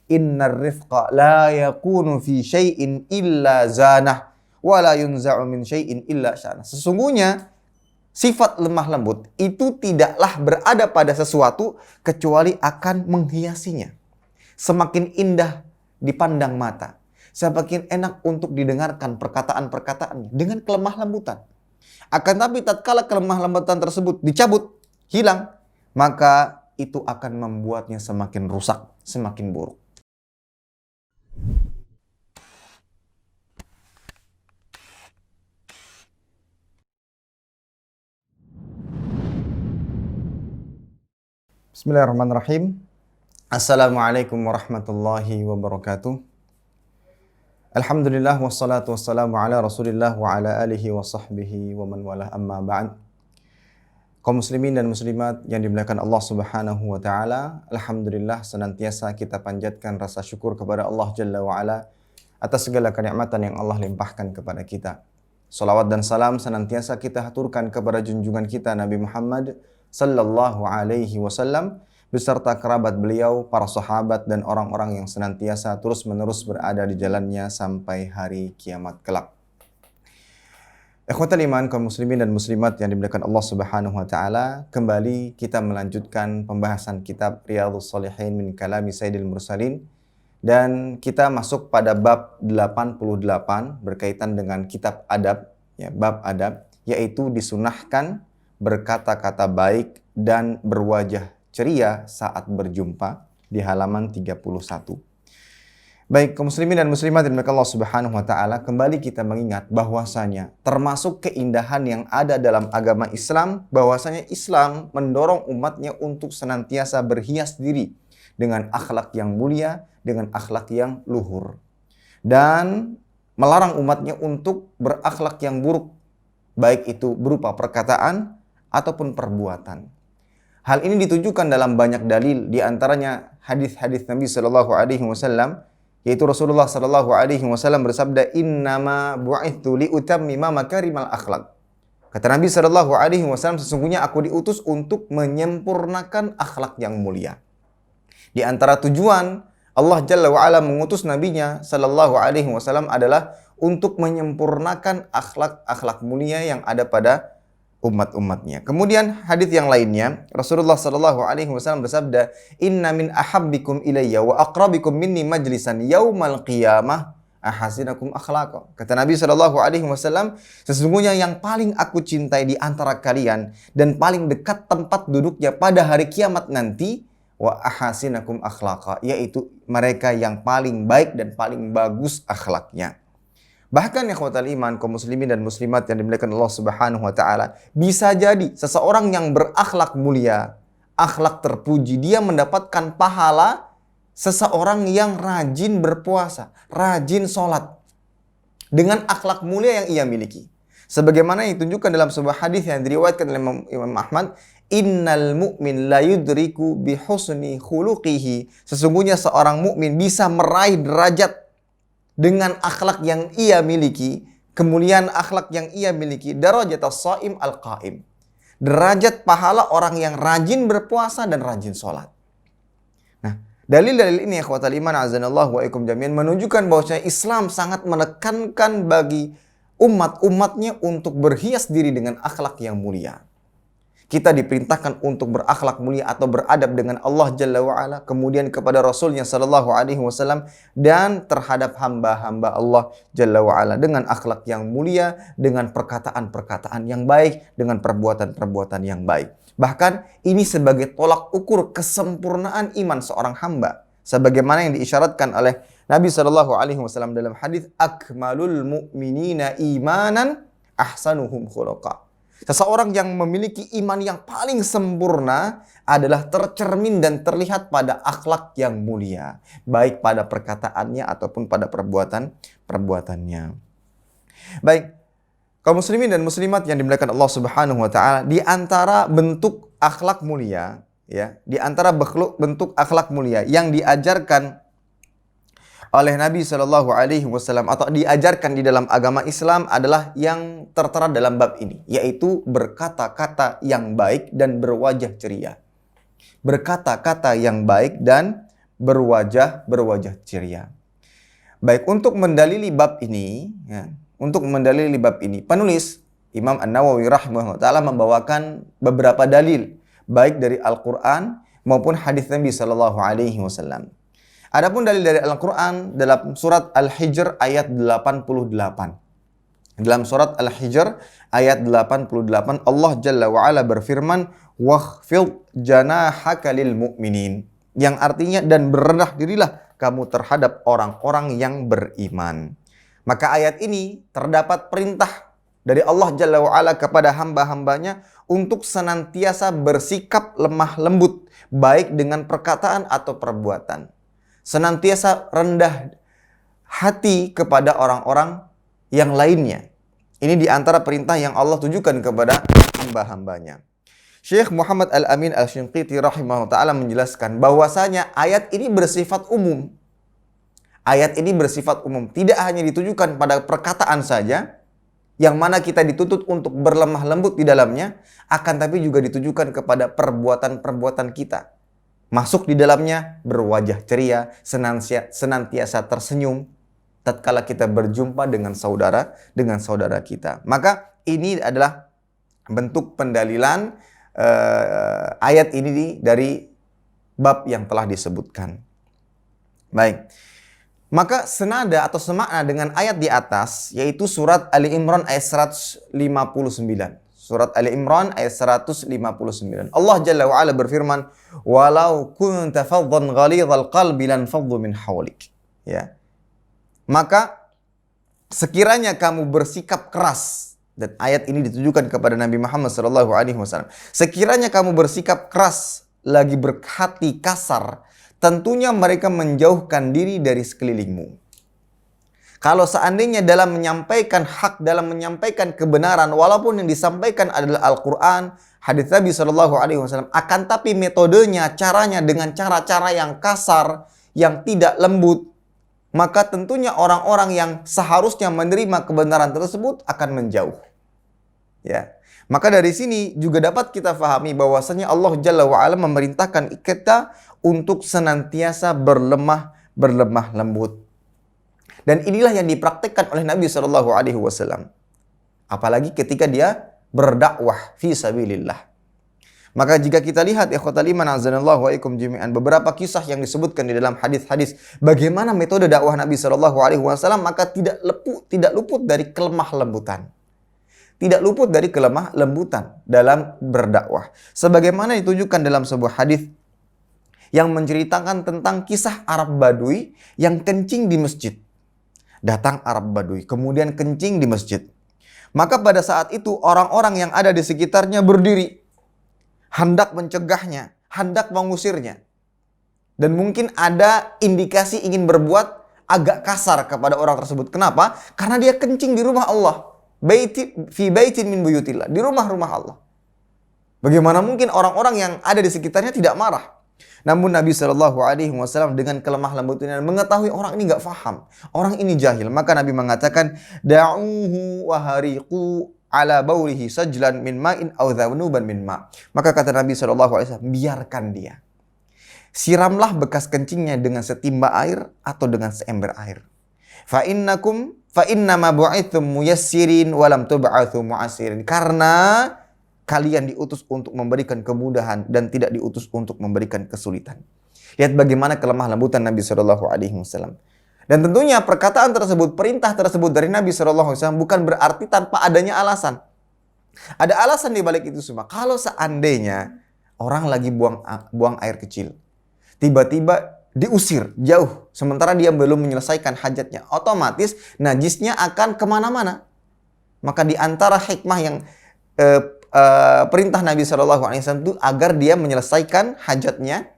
Innar rifqa la yakunu fi syai'in illa zanah wa la yunza'u min syai'in illa sya'nah. Sesungguhnya sifat lemah lembut itu tidaklah berada pada sesuatu kecuali akan menghiasinya. Semakin indah dipandang mata, semakin enak untuk didengarkan perkataan-perkataannya dengan kelemah lembutan. Akan tapi tatkala kelemah lembutan tersebut dicabut, hilang, maka itu akan membuatnya semakin rusak, semakin buruk. Bismillahirrahmanirrahim. Assalamualaikum warahmatullahi wabarakatuh. Alhamdulillah wassalatu wassalamu ala Rasulillah wa ala alihi wa sahbihi wa man walah, amma ba'd. Kaum muslimin dan muslimat yang dimuliakan Allah Subhanahu wa taala, alhamdulillah senantiasa kita panjatkan rasa syukur kepada Allah Jalla wa ala atas segala kenikmatan yang Allah limpahkan kepada kita. Salawat dan salam senantiasa kita haturkan kepada junjungan kita Nabi Muhammad sallallahu alaihi wasallam beserta kerabat beliau, para sahabat dan orang-orang yang senantiasa terus-menerus berada di jalannya sampai hari kiamat kelak. Ikhwatal iman, kaum muslimin dan muslimat yang dimuliakan Allah Subhanahu wa taala, kembali kita melanjutkan pembahasan kitab Riyadhus Shalihin min kalami Sayyidil Mursalin, dan kita masuk pada bab 88 berkaitan dengan kitab adab, ya, bab adab, yaitu disunahkan berkata-kata baik dan berwajah ceria saat berjumpa, di halaman 31. Baik, kaum muslimin dan muslimat yang dimuliakan Allah Subhanahu wa taala, kembali kita mengingat bahwasanya termasuk keindahan yang ada dalam agama Islam, bahwasanya Islam mendorong umatnya untuk senantiasa berhias diri dengan akhlak yang mulia, dengan akhlak yang luhur, dan melarang umatnya untuk berakhlak yang buruk, baik itu berupa perkataan ataupun perbuatan. Hal ini ditujukan dalam banyak dalil, di antaranya hadis-hadis Nabi sallallahu alaihi wasallam, yaitu Rasulullah sallallahu alaihi wasallam bersabda, "Innama bu'itsu liutammima makarimal akhlak." Kata Nabi sallallahu alaihi wasallam, sesungguhnya aku diutus untuk menyempurnakan akhlak yang mulia. Di antara tujuan Allah Jalla wa ala mengutus nabinya sallallahu alaihi wasallam adalah untuk menyempurnakan akhlak-akhlak mulia yang ada pada umat-umatnya. Kemudian hadis yang lainnya, Rasulullah sallallahu alaihi wasallam bersabda, "Inna min ahabbikum ilayya wa aqrabikum minni majlisan yaumal qiyamah ahasinakum akhlaqa." Kata Nabi sallallahu alaihi wasallam, sesungguhnya yang paling aku cintai di antara kalian dan paling dekat tempat duduknya pada hari kiamat nanti, wa ahasinakum akhlaqa, yaitu mereka yang paling baik dan paling bagus akhlaknya. Bahkan ikhwatal iman, kaum muslimin dan muslimat yang dimuliakan Allah Subhanahu wa taala, bisa jadi seseorang yang berakhlak mulia, akhlak terpuji, dia mendapatkan pahala seseorang yang rajin berpuasa, rajin sholat dengan akhlak mulia yang ia miliki. Sebagaimana yang ditunjukkan dalam sebuah hadis yang diriwayatkan oleh Imam Ahmad, "Innal mu'min la yudriku bi husni khuluqihi." Sesungguhnya seorang mukmin bisa meraih derajat dengan akhlak yang ia miliki, kemuliaan akhlak yang ia miliki, darajatas shaim al-qaim, derajat pahala orang yang rajin berpuasa dan rajin sholat. Nah, dalil-dalil ini ikhwatal iman azanallahu wa ikum jami'an menunjukkan bahwa Islam sangat menekankan bagi umat-umatnya untuk berhias diri dengan akhlak yang mulia. Kita diperintahkan untuk berakhlak mulia atau beradab dengan Allah Jalla wa'ala, kemudian kepada Rasulnya Sallallahu Alaihi Wasallam, dan terhadap hamba-hamba Allah Jalla wa'ala dengan akhlak yang mulia, dengan perkataan-perkataan yang baik, dengan perbuatan-perbuatan yang baik. Bahkan ini sebagai tolak ukur kesempurnaan iman seorang hamba, sebagaimana yang diisyaratkan oleh Nabi Sallallahu Alaihi Wasallam dalam hadis, "Akmalul mu'minina imanan ahsanuhum khuluqa." Seseorang yang memiliki iman yang paling sempurna adalah tercermin dan terlihat pada akhlak yang mulia, baik pada perkataannya ataupun pada perbuatannya. Baik, kaum muslimin dan muslimat yang dimuliakan Allah Subhanahu wa taala, di antara bentuk akhlak mulia, ya, di antara bentuk akhlak mulia yang diajarkan oleh Nabi Shallallahu Alaihi Wasallam atau diajarkan di dalam agama Islam adalah yang tertera dalam bab ini, yaitu berkata-kata yang baik dan berwajah ceria. Berkata-kata yang baik dan berwajah ceria. Baik, untuk mendalili bab ini, penulis Imam An-Nawawi rahimahullah taala membawakan beberapa dalil baik dari Al-Qur'an maupun hadis Nabi sallallahu alaihi wasallam. Adapun dalil dari Al-Qur'an dalam surat Al-Hijr ayat 88. Dalam surat Al-Hijr ayat 88 Allah Jalla wa Ala berfirman, "Wakhfid janahaka lil mu'minin." Yang artinya, dan berendah dirilah kamu terhadap orang-orang yang beriman. Maka ayat ini terdapat perintah dari Allah Jalla wa Ala kepada hamba-hambanya untuk senantiasa bersikap lemah lembut, baik dengan perkataan atau perbuatan. Senantiasa rendah hati kepada orang-orang yang lainnya. Ini di antara perintah yang Allah tujukan kepada hamba-hambanya. Syekh Muhammad Al-Amin Al-Shinqiti rahimahullah ta'ala menjelaskan bahwasanya ayat ini bersifat umum. Ayat ini bersifat umum, tidak hanya ditujukan pada perkataan saja, yang mana kita dituntut untuk berlemah lembut di dalamnya, akan tapi juga ditujukan kepada perbuatan-perbuatan kita. Masuk di dalamnya berwajah ceria, senantiasa tersenyum tatkala kita berjumpa dengan saudara kita. Maka ini adalah bentuk pendalilan ayat ini dari bab yang telah disebutkan. Baik. Maka senada atau semakna dengan ayat di atas, yaitu surat Ali Imran ayat 159. Surat Ali Imran ayat 159. Allah Jalla wa Ala berfirman, "Walau kunta faddan ghalidhal qalbi lan faddu min hawlik." Ya. Maka sekiranya kamu bersikap keras, dan ayat ini ditujukan kepada Nabi Muhammad SAW. Sekiranya kamu bersikap keras, lagi berhati kasar, tentunya mereka menjauhkan diri dari sekelilingmu. Kalau seandainya dalam menyampaikan hak, dalam menyampaikan kebenaran, walaupun yang disampaikan adalah Al-Quran, hadits Nabi SAW, akan tapi metodenya, caranya dengan cara-cara yang kasar, yang tidak lembut, maka tentunya orang-orang yang seharusnya menerima kebenaran tersebut akan menjauh. Ya. Maka dari sini juga dapat kita fahami bahwasanya Allah Jalla wa Ala memerintahkan kita untuk senantiasa berlemah lembut. Dan inilah yang dipraktikkan oleh Nabi SAW. Apalagi ketika dia berdakwah fi sabilillah. Maka jika kita lihat ikhwatal iman azanallahu wa ikum jami'an, beberapa kisah yang disebutkan di dalam hadis-hadis bagaimana metode dakwah Nabi SAW, maka tidak luput dari kelemah lembutan. Tidak luput dari kelemah lembutan dalam berdakwah. Sebagaimana ditujukan dalam sebuah hadis yang menceritakan tentang kisah Arab Badui yang kencing di masjid. Datang Arab Badui, kemudian kencing di masjid. Maka pada saat itu orang-orang yang ada di sekitarnya berdiri, hendak mencegahnya, hendak mengusirnya. Dan mungkin ada indikasi ingin berbuat agak kasar kepada orang tersebut. Kenapa? Karena dia kencing di rumah Allah. Fi baitin min buyutillah, di rumah-rumah Allah. Bagaimana mungkin orang-orang yang ada di sekitarnya tidak marah? Namun Nabi SAW dengan kelemah lembutan mengetahui orang ini nggak faham, orang ini jahil. Maka Nabi mengatakan, da'uhu wa hariqu ala baulihi sajlan min ma'in aw dhanuban min ma'. Maka kata Nabi SAW, biarkan dia. Siramlah bekas kencingnya dengan setimba air atau dengan seember air. Fa innama bu'ithum muyassirin walam tub'atsu mu'assirin. Karena kalian diutus untuk memberikan kemudahan dan tidak diutus untuk memberikan kesulitan. Lihat bagaimana kelemah lembutan Nabi SAW. Dan tentunya perkataan tersebut, perintah tersebut dari Nabi SAW bukan berarti tanpa adanya alasan. Ada alasan di balik itu semua. Kalau seandainya orang lagi buang air kecil, tiba-tiba diusir jauh, sementara dia belum menyelesaikan hajatnya, otomatis najisnya akan kemana-mana. Maka di antara hikmah yang perintah Nabi SAW itu agar dia menyelesaikan hajatnya,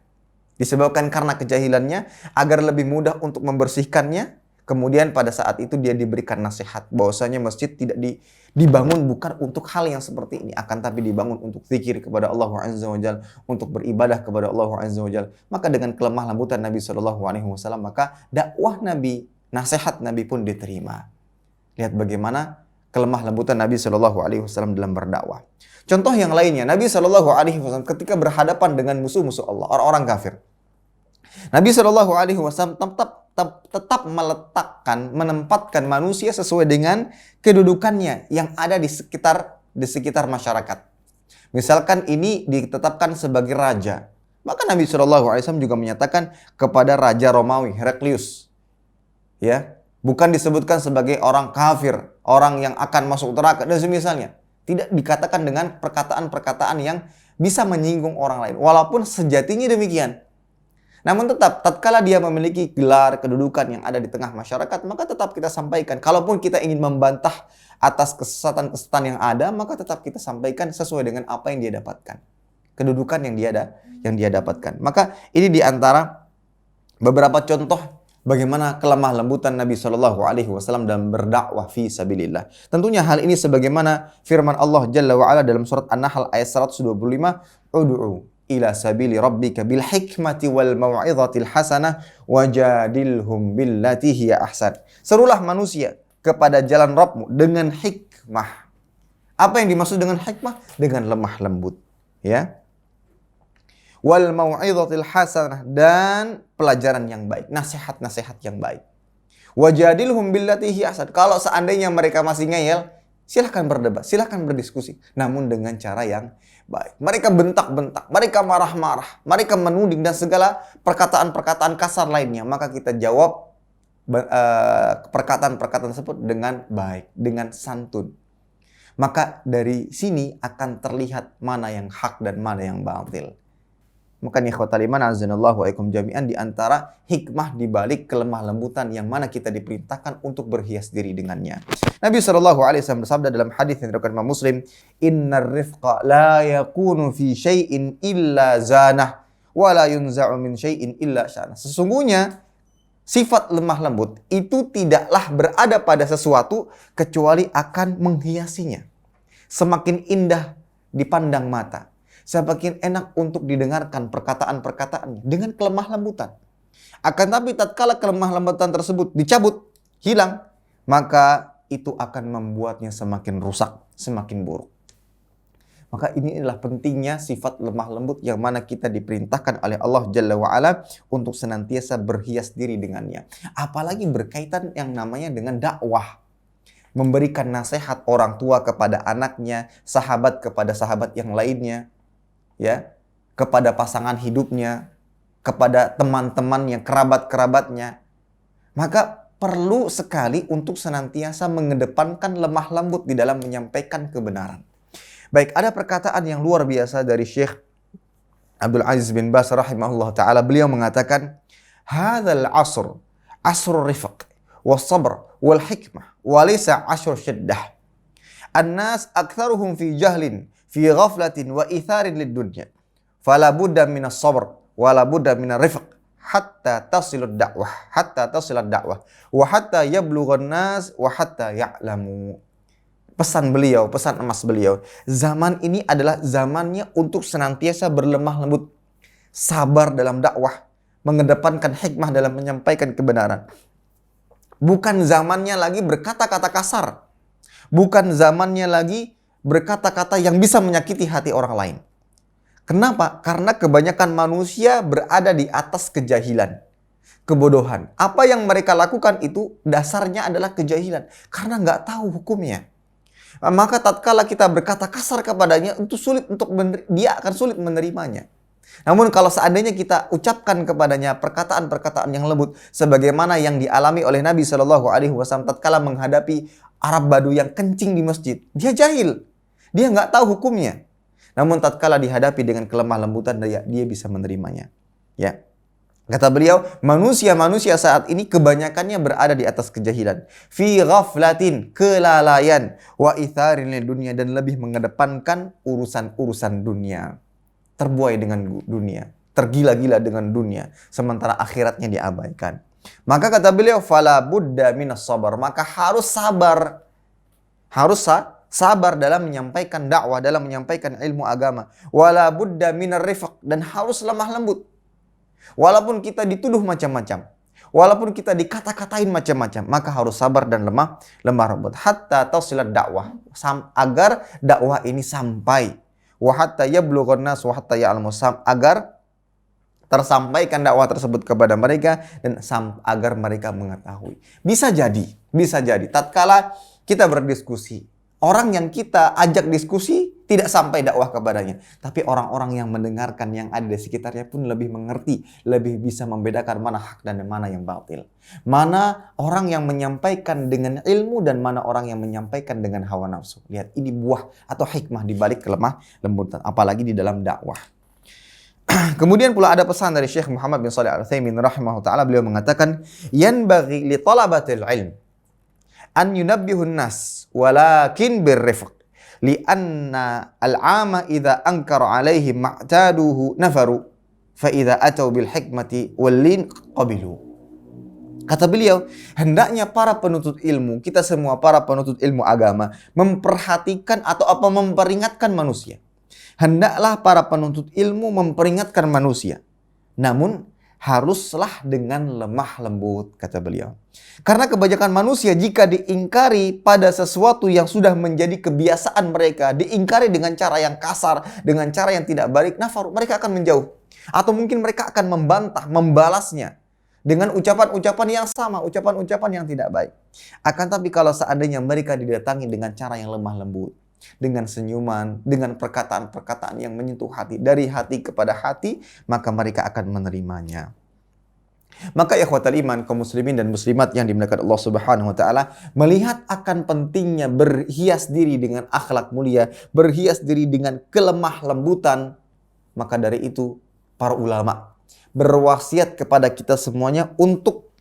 disebabkan karena kejahilannya, agar lebih mudah untuk membersihkannya. Kemudian pada saat itu dia diberikan nasihat bahwasanya masjid tidak dibangun bukan untuk hal yang seperti ini, akan tapi dibangun untuk zikir kepada Allah Azza wa Jalla, untuk beribadah kepada Allah Azza wa Jalla. Maka dengan kelemah lembutan Nabi SAW, maka dakwah Nabi, nasihat Nabi pun diterima. Lihat bagaimana kelemah lembutan Nabi SAW dalam berdakwah. Contoh yang lainnya, Nabi SAW ketika berhadapan dengan musuh-musuh Allah, orang-orang kafir, Nabi Shallallahu Alaihi Wasallam tetap menempatkan manusia sesuai dengan kedudukannya yang ada di sekitar masyarakat. Misalkan ini ditetapkan sebagai raja, maka Nabi Shallallahu Alaihi Wasallam juga menyatakan kepada Raja Romawi Heraklius, ya, bukan disebutkan sebagai orang kafir, orang yang akan masuk neraka dan semisalnya. Tidak dikatakan dengan perkataan-perkataan yang bisa menyinggung orang lain, walaupun sejatinya demikian. Namun tetap, tatkala dia memiliki gelar kedudukan yang ada di tengah masyarakat, maka tetap kita sampaikan. Kalaupun kita ingin membantah atas kesesatan-kesesatan yang ada, maka tetap kita sampaikan sesuai dengan apa yang dia dapatkan. Kedudukan yang dia dapatkan. Maka ini di antara beberapa contoh bagaimana kelemah lembutan Nabi Shallallahu Alaihi Wasallam dalam berdakwah fi sabilillah. Tentunya hal ini sebagaimana firman Allah Jalla wa Ala dalam surat An-Nahl ayat 125, "Ud'u ila sabili rabbika bil hikmati wal mau'izatil hasanah wajadilhum billati hiya ahsan." Serulah manusia kepada jalan Rabbmu dengan hikmah. Apa yang dimaksud dengan hikmah? Dengan lemah lembut, ya. Wal mau'izatil hasanah, dan pelajaran yang baik, nasihat-nasihat yang baik. Wajadilhum billati hiya ahsan. Kalau seandainya mereka masih ngeyel, silahkan berdebat, silahkan berdiskusi, namun dengan cara yang baik. Mereka bentak-bentak, mereka marah-marah, mereka menuding dan segala perkataan-perkataan kasar lainnya, maka kita jawab perkataan-perkataan tersebut dengan baik, dengan santun. Maka dari sini akan terlihat mana yang hak dan mana yang batil. Maka ikhwatal iman azanallahu wa ikum jami'an, di antara hikmah di balik kelemah lembutan yang mana kita diperintahkan untuk berhias diri dengannya. Nabi sallallahu alaihi wasallam bersabda dalam hadis yang diriwayatkan Imam Muslim, "Innar rifqa la yakunu fi syai'in illa zanah wa la yunza'u min syai'in illa sya'nah." Sesungguhnya sifat lemah lembut itu tidaklah berada pada sesuatu kecuali akan menghiasinya. Semakin indah dipandang mata, semakin enak untuk didengarkan perkataan-perkataannya dengan kelemah lembutan. Akan tapi tatkala kelemah lembutan tersebut dicabut, hilang, maka itu akan membuatnya semakin rusak, semakin buruk. Maka ini adalah pentingnya sifat lemah lembut yang mana kita diperintahkan oleh Allah Jalla wa'ala untuk senantiasa berhias diri dengannya. Apalagi berkaitan yang namanya dengan dakwah. Memberikan nasihat orang tua kepada anaknya, sahabat kepada sahabat yang lainnya, ya, kepada pasangan hidupnya, kepada teman-temannya, kerabat-kerabatnya. Maka perlu sekali untuk senantiasa mengedepankan lemah lembut di dalam menyampaikan kebenaran. Baik, ada perkataan yang luar biasa dari Syekh Abdul Aziz bin Baz rahimahullah ta'ala. Beliau mengatakan, "Hadzal asr, asrul rifq, was sabr, wal hikmah, walisa asr syiddah. An-nas aktharuhum fi jahlin, fi ghaflatin wa itharin lid dunya. Fala budda minas sabr, wala budda minar rifq, hatta tasilud da'wah, wa hatta yablughan nas, wa hatta ya'lamu." Pesan beliau, pesan emas beliau, zaman ini adalah zamannya untuk senantiasa berlemah lembut, sabar dalam dakwah, mengedepankan hikmah dalam menyampaikan kebenaran. Bukan zamannya lagi berkata-kata kasar, bukan zamannya lagi berkata-kata yang bisa menyakiti hati orang lain. Kenapa? Karena kebanyakan manusia berada di atas kejahilan, kebodohan. Apa yang mereka lakukan itu dasarnya adalah kejahilan, karena nggak tahu hukumnya. Maka tatkala kita berkata kasar kepadanya, itu sulit untuk dia akan sulit menerimanya. Namun kalau seandainya kita ucapkan kepadanya perkataan-perkataan yang lembut, sebagaimana yang dialami oleh Nabi Shallallahu Alaihi Wasallam tatkala menghadapi Arab Badu yang kencing di masjid, dia jahil, dia nggak tahu hukumnya. Namun tatkala dihadapi dengan kelemah lembutan, dia bisa menerimanya. Ya. Kata beliau, manusia-manusia saat ini kebanyakannya berada di atas kejahilan. Fi ghaflatin, kelalaian, wa itharin dunia, dan lebih mengedepankan urusan-urusan dunia. Terbuai dengan dunia, tergila-gila dengan dunia, sementara akhiratnya diabaikan. Maka kata beliau, fala budda minas sabar, maka harus sabar. Harus sabar dalam menyampaikan dakwah, dalam menyampaikan ilmu agama. Wala budda minar rifq, dan harus lemah lembut. Walaupun kita dituduh macam-macam, walaupun kita dikata-katain macam-macam, maka harus sabar dan lemah lembut. Hatta tasilat dakwah, agar dakwah ini sampai. Wa hatta yablughan nas wa hatta ya'lamu, agar tersampaikan dakwah tersebut kepada mereka dan agar mereka mengetahui. Bisa jadi tatkala kita berdiskusi, orang yang kita ajak diskusi tidak sampai dakwah kepadanya, tapi orang-orang yang mendengarkan yang ada di sekitarnya pun lebih mengerti, lebih bisa membedakan mana hak dan mana yang batil. Mana orang yang menyampaikan dengan ilmu dan mana orang yang menyampaikan dengan hawa nafsu. Lihat, ini buah atau hikmah di balik kelemah lembutan, apalagi di dalam dakwah. Kemudian pula ada pesan dari Syekh Muhammad bin Shalih Al-Utsaimin rahimahullah taala, beliau mengatakan, yanbaghi li talabatil ilm an yunabbihun nas walakin birrifq lianna al-'ama idza ankara 'alaihim ma'taduhu nafaru fa idza atau bil hikmati wallin qabilu. Kata beliau, hendaknya para penuntut ilmu, kita semua para penuntut ilmu agama memperhatikan atau memperingatkan manusia. Hendaklah para penuntut ilmu memperingatkan manusia. Namun, haruslah dengan lemah lembut, kata beliau. Karena kebanyakan manusia jika diingkari pada sesuatu yang sudah menjadi kebiasaan mereka, diingkari dengan cara yang kasar, dengan cara yang tidak baik, mereka akan menjauh. Atau mungkin mereka akan membantah, membalasnya dengan ucapan-ucapan yang sama, ucapan-ucapan yang tidak baik. Akan tapi kalau seandainya mereka didatangi dengan cara yang lemah lembut, dengan senyuman, dengan perkataan-perkataan yang menyentuh hati, dari hati kepada hati, maka mereka akan menerimanya. Maka ikhwatal iman, kaum muslimin dan muslimat yang dimuliakan Allah Subhanahu wa taala, melihat akan pentingnya berhias diri dengan akhlak mulia, berhias diri dengan kelemah lembutan, maka dari itu para ulama berwasiat kepada kita semuanya untuk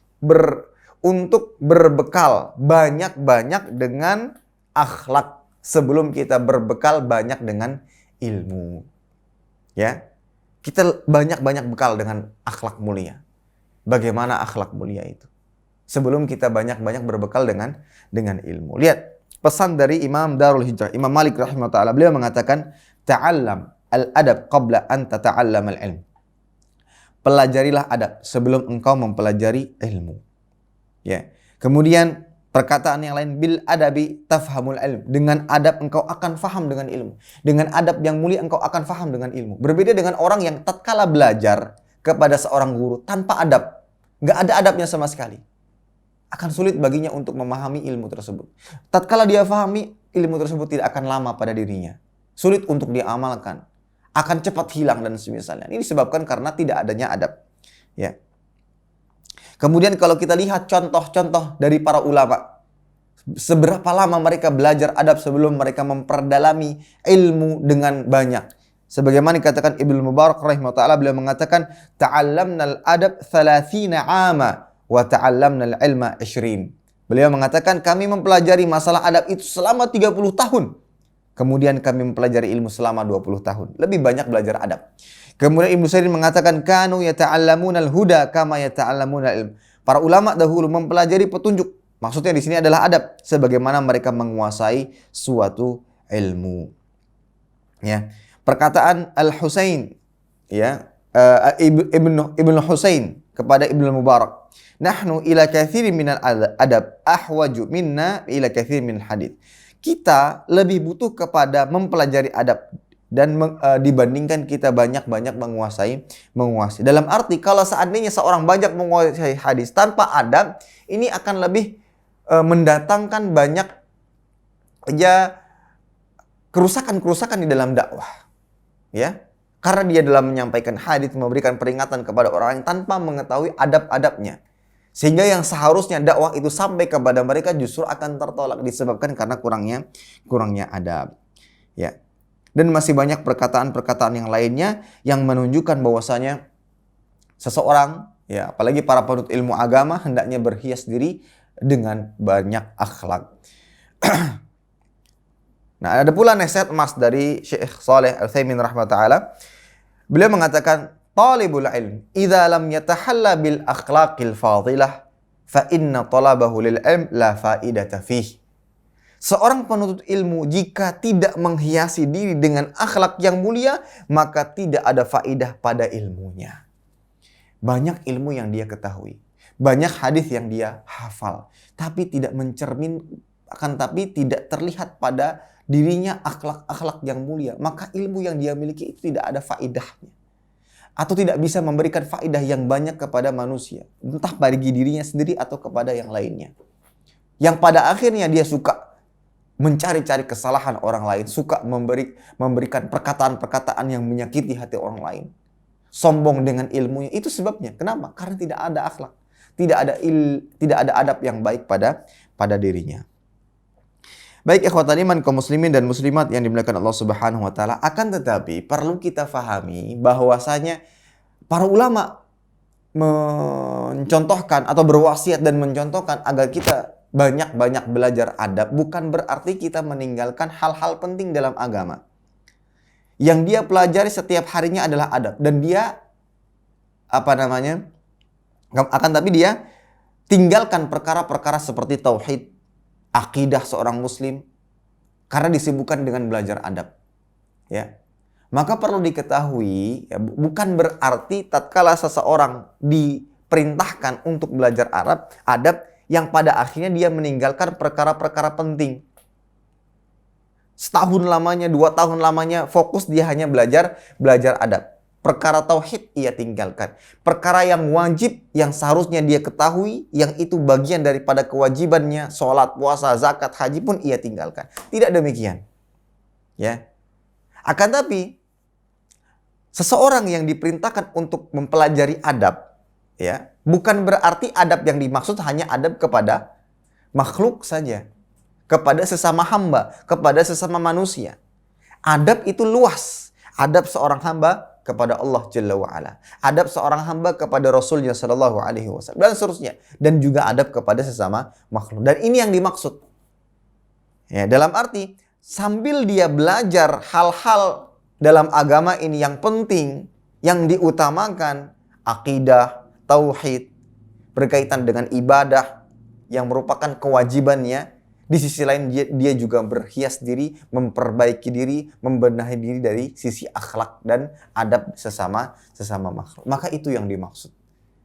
berbekal banyak-banyak dengan akhlak sebelum kita berbekal banyak dengan ilmu. Ya. Kita banyak-banyak bekal dengan akhlak mulia. Bagaimana akhlak mulia itu? Sebelum kita banyak-banyak berbekal dengan ilmu. Lihat pesan dari Imam Darul Hijrah, Imam Malik rahimahullah taala, beliau mengatakan, "Ta'allam al-adab qabla an tata'allam al-ilm." Pelajarilah adab sebelum engkau mempelajari ilmu. Ya. Kemudian perkataan yang lain, bil adabi tafhamul ilm. Dengan adab engkau akan faham dengan ilmu. Dengan adab yang mulia engkau akan faham dengan ilmu. Berbeda dengan orang yang tatkala belajar kepada seorang guru tanpa adab, nggak ada adabnya sama sekali, akan sulit baginya untuk memahami ilmu tersebut. Tatkala dia fahami, ilmu tersebut tidak akan lama pada dirinya, sulit untuk diamalkan, akan cepat hilang dan semisalnya. Ini disebabkan karena tidak adanya adab. Ya. Kemudian kalau kita lihat contoh-contoh dari para ulama, seberapa lama mereka belajar adab sebelum mereka memperdalami ilmu dengan banyak. Sebagaimana dikatakan Ibnu Mubarak rahimahullah taala, beliau mengatakan, ta'allamnal adab 30 ama wa ta'allamnal ilma 20. Beliau mengatakan, kami mempelajari masalah adab itu selama 30 tahun. Kemudian kami mempelajari ilmu selama 20 tahun. Lebih banyak belajar adab. Kemudian Ibnu Sirin mengatakan, kanu yata'allamunal huda kama yata'allamunal ilm. Para ulama dahulu mempelajari petunjuk. Maksudnya di sini adalah adab, sebagaimana mereka menguasai suatu ilmu. Ya. Perkataan Al-Husain, ya, Ibnu Husain kepada Ibnu Mubarak, nahnu ila katsirin minal adab ahwaju minna ila katsirin minal hadits. Kita lebih butuh kepada mempelajari adab dan dibandingkan kita banyak-banyak menguasai. Dalam arti kalau seandainya seorang banyak menguasai hadis tanpa adab, ini akan lebih mendatangkan banyak kerusakan-kerusakan di dalam dakwah. Ya, karena dia dalam menyampaikan hadis memberikan peringatan kepada orang yang tanpa mengetahui adab-adabnya, sehingga yang seharusnya dakwah itu sampai kepada mereka justru akan tertolak disebabkan karena kurangnya adab. Ya, dan masih banyak perkataan-perkataan yang lainnya yang menunjukkan bahwasanya seseorang, ya, apalagi para penuntut ilmu agama, hendaknya berhias diri dengan banyak akhlak. Nah, ada pula nasihat emas dari Syekh Shalih Al-Utsaimin rahimahullah taala. Beliau mengatakan, talibul ilm idza lam yatahalla bil akhlaqil fadilah fa inna talabahu lil ilm la faidata fih. Seorang penuntut ilmu jika tidak menghiasi diri dengan akhlak yang mulia, maka tidak ada faidah pada ilmunya. Banyak ilmu yang dia ketahui, banyak hadis yang dia hafal, tapi tidak tidak terlihat pada dirinya akhlak-akhlak yang mulia, maka ilmu yang dia miliki itu tidak ada faedahnya. atau tidak bisa memberikan faedah yang banyak kepada manusia, entah bagi dirinya sendiri atau kepada yang lainnya. Yang pada akhirnya dia suka mencari-cari kesalahan orang lain, suka memberikan perkataan-perkataan yang menyakiti hati orang lain. Sombong dengan ilmunya, itu sebabnya. Kenapa? Karena tidak ada akhlak, tidak ada adab yang baik pada dirinya. Baik ikhwatan iman kaum muslimin dan muslimat yang dimuliakan Allah Subhanahu wa taala, akan tetapi perlu kita fahami bahwasanya para ulama mencontohkan atau berwasiat dan mencontohkan agar kita banyak-banyak belajar adab bukan berarti kita meninggalkan hal-hal penting dalam agama. Yang dia pelajari setiap harinya adalah adab dan dia akan tapi dia tinggalkan perkara-perkara seperti tauhid, akidah seorang muslim karena disibukkan dengan belajar adab. Ya. Maka perlu diketahui, ya, bukan berarti tatkala seseorang diperintahkan untuk belajar adab yang pada akhirnya dia meninggalkan perkara-perkara penting. Setahun lamanya, 2 tahun lamanya fokus dia hanya belajar adab. Perkara tauhid ia tinggalkan. Perkara yang wajib yang seharusnya dia ketahui, yang itu bagian daripada kewajibannya, sholat, puasa, zakat, haji pun ia tinggalkan. Tidak demikian. Ya. Akan tapi seseorang yang diperintahkan untuk mempelajari adab, ya, bukan berarti adab yang dimaksud hanya adab kepada makhluk saja, kepada sesama hamba, kepada sesama manusia. Adab itu luas. Adab seorang hamba kepada Allah Jalla wa'ala. Adab seorang hamba kepada Rasulnya Sallallahu Alaihi Wasallam. Dan seterusnya. Dan juga adab kepada sesama makhluk. Dan ini yang dimaksud. Ya, dalam arti, sambil dia belajar hal-hal dalam agama ini yang penting, yang diutamakan, akidah, tauhid, berkaitan dengan ibadah, yang merupakan kewajibannya, di sisi lain dia juga berhias diri, memperbaiki diri, membenahi diri dari sisi akhlak dan adab sesama makhluk. Maka itu yang dimaksud.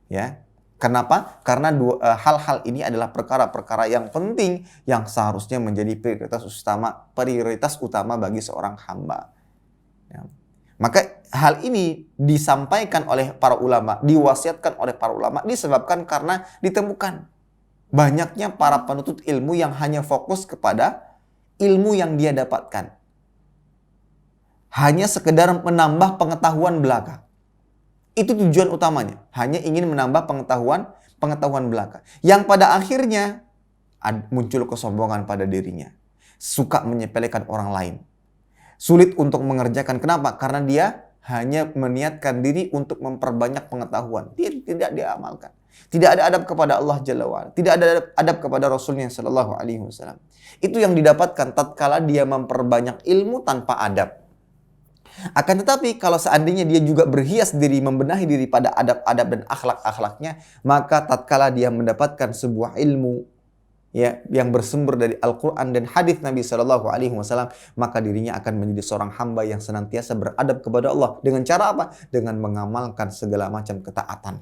Ya. Kenapa? Karena hal-hal ini adalah perkara-perkara yang penting yang seharusnya menjadi prioritas utama bagi seorang hamba. Ya. Maka hal ini disampaikan oleh para ulama, diwasiatkan oleh para ulama disebabkan karena ditemukan banyaknya para penuntut ilmu yang hanya fokus kepada ilmu yang dia dapatkan. Hanya sekedar menambah pengetahuan belaka. Itu tujuan utamanya. Hanya ingin menambah pengetahuan belaka. Yang pada akhirnya muncul kesombongan pada dirinya. Suka menyepelekan orang lain. Sulit untuk mengerjakan. Kenapa? Karena dia hanya meniatkan diri untuk memperbanyak pengetahuan. Tidak dia amalkan. Tidak ada adab kepada Allah Jalla wa'ala. Tidak ada adab kepada Rasulnya Sallallahu Alaihi Wasallam. Itu yang didapatkan tatkala dia memperbanyak ilmu tanpa adab. Akan tetapi kalau seandainya dia juga berhias diri, membenahi diri pada adab-adab dan akhlak-akhlaknya, maka tatkala dia mendapatkan sebuah ilmu, ya, yang bersumber dari Al-Quran dan hadis Nabi Sallallahu Alaihi Wasallam, maka dirinya akan menjadi seorang hamba yang senantiasa beradab kepada Allah. Dengan cara apa? Dengan mengamalkan segala macam ketaatan.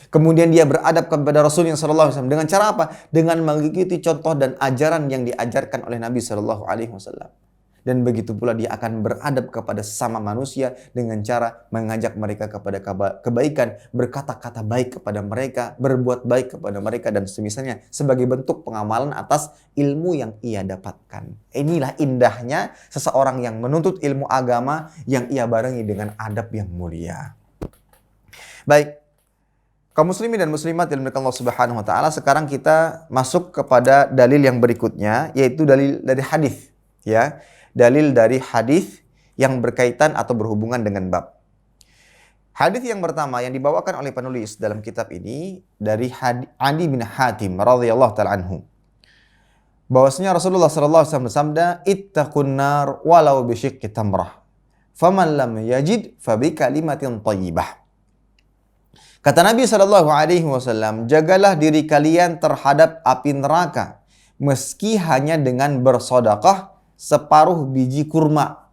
Kemudian dia beradab kepada Rasulullah SAW. Dengan cara apa? Dengan mengikuti contoh dan ajaran yang diajarkan oleh Nabi SAW. Dan begitu pula dia akan beradab kepada sesama manusia dengan cara mengajak mereka kepada kebaikan, berkata-kata baik kepada mereka, berbuat baik kepada mereka, dan semisalnya sebagai bentuk pengamalan atas ilmu yang ia dapatkan. Inilah indahnya seseorang yang menuntut ilmu agama yang ia barengi dengan adab yang mulia. Baik. Kaum muslimin dan muslimat yang dimuliakan Allah Subhanahu wa taala, sekarang kita masuk kepada dalil yang berikutnya, yaitu dalil dari hadis, ya. Dalil dari hadis yang berkaitan atau berhubungan dengan bab. Hadis yang pertama yang dibawakan oleh penulis dalam kitab ini dari Adi bin Hatim radhiyallahu taala anhu. Bahwasanya Rasulullah sallallahu alaihi wasallam bersabda, "Ittaqun nar walau bi syiqqi tamrah. Faman lam yajid fa bi kalimatin thayyibah." Kata Nabi SAW, jagalah diri kalian terhadap api neraka, meski hanya dengan bersedekah separuh biji kurma.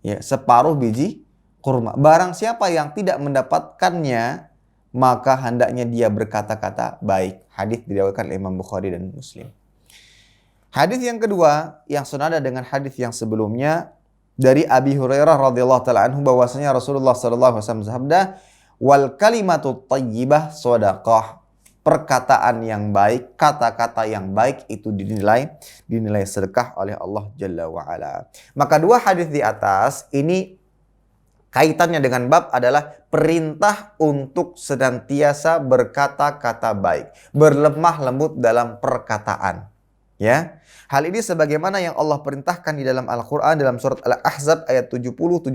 Ya, separuh biji kurma. Barang siapa yang tidak mendapatkannya, maka hendaknya dia berkata-kata baik. Hadis diriwayatkan oleh Imam Bukhari dan Muslim. Hadis yang kedua, yang senada dengan hadis yang sebelumnya, dari Abi Hurairah radhiyallahu taala anhu bahwasanya Rasulullah sallallahu alaihi wasallam bersabda, "Wal kalimatu thayyibah shadaqah." Perkataan yang baik, kata-kata yang baik itu dinilai sedekah oleh Allah Jalla wa Ala. Maka dua hadis di atas ini kaitannya dengan bab adalah perintah untuk senantiasa berkata-kata baik, berlemah lembut dalam perkataan. Ya, hal ini sebagaimana yang Allah perintahkan di dalam Al-Quran dalam surat Al-Ahzab ayat 70-71.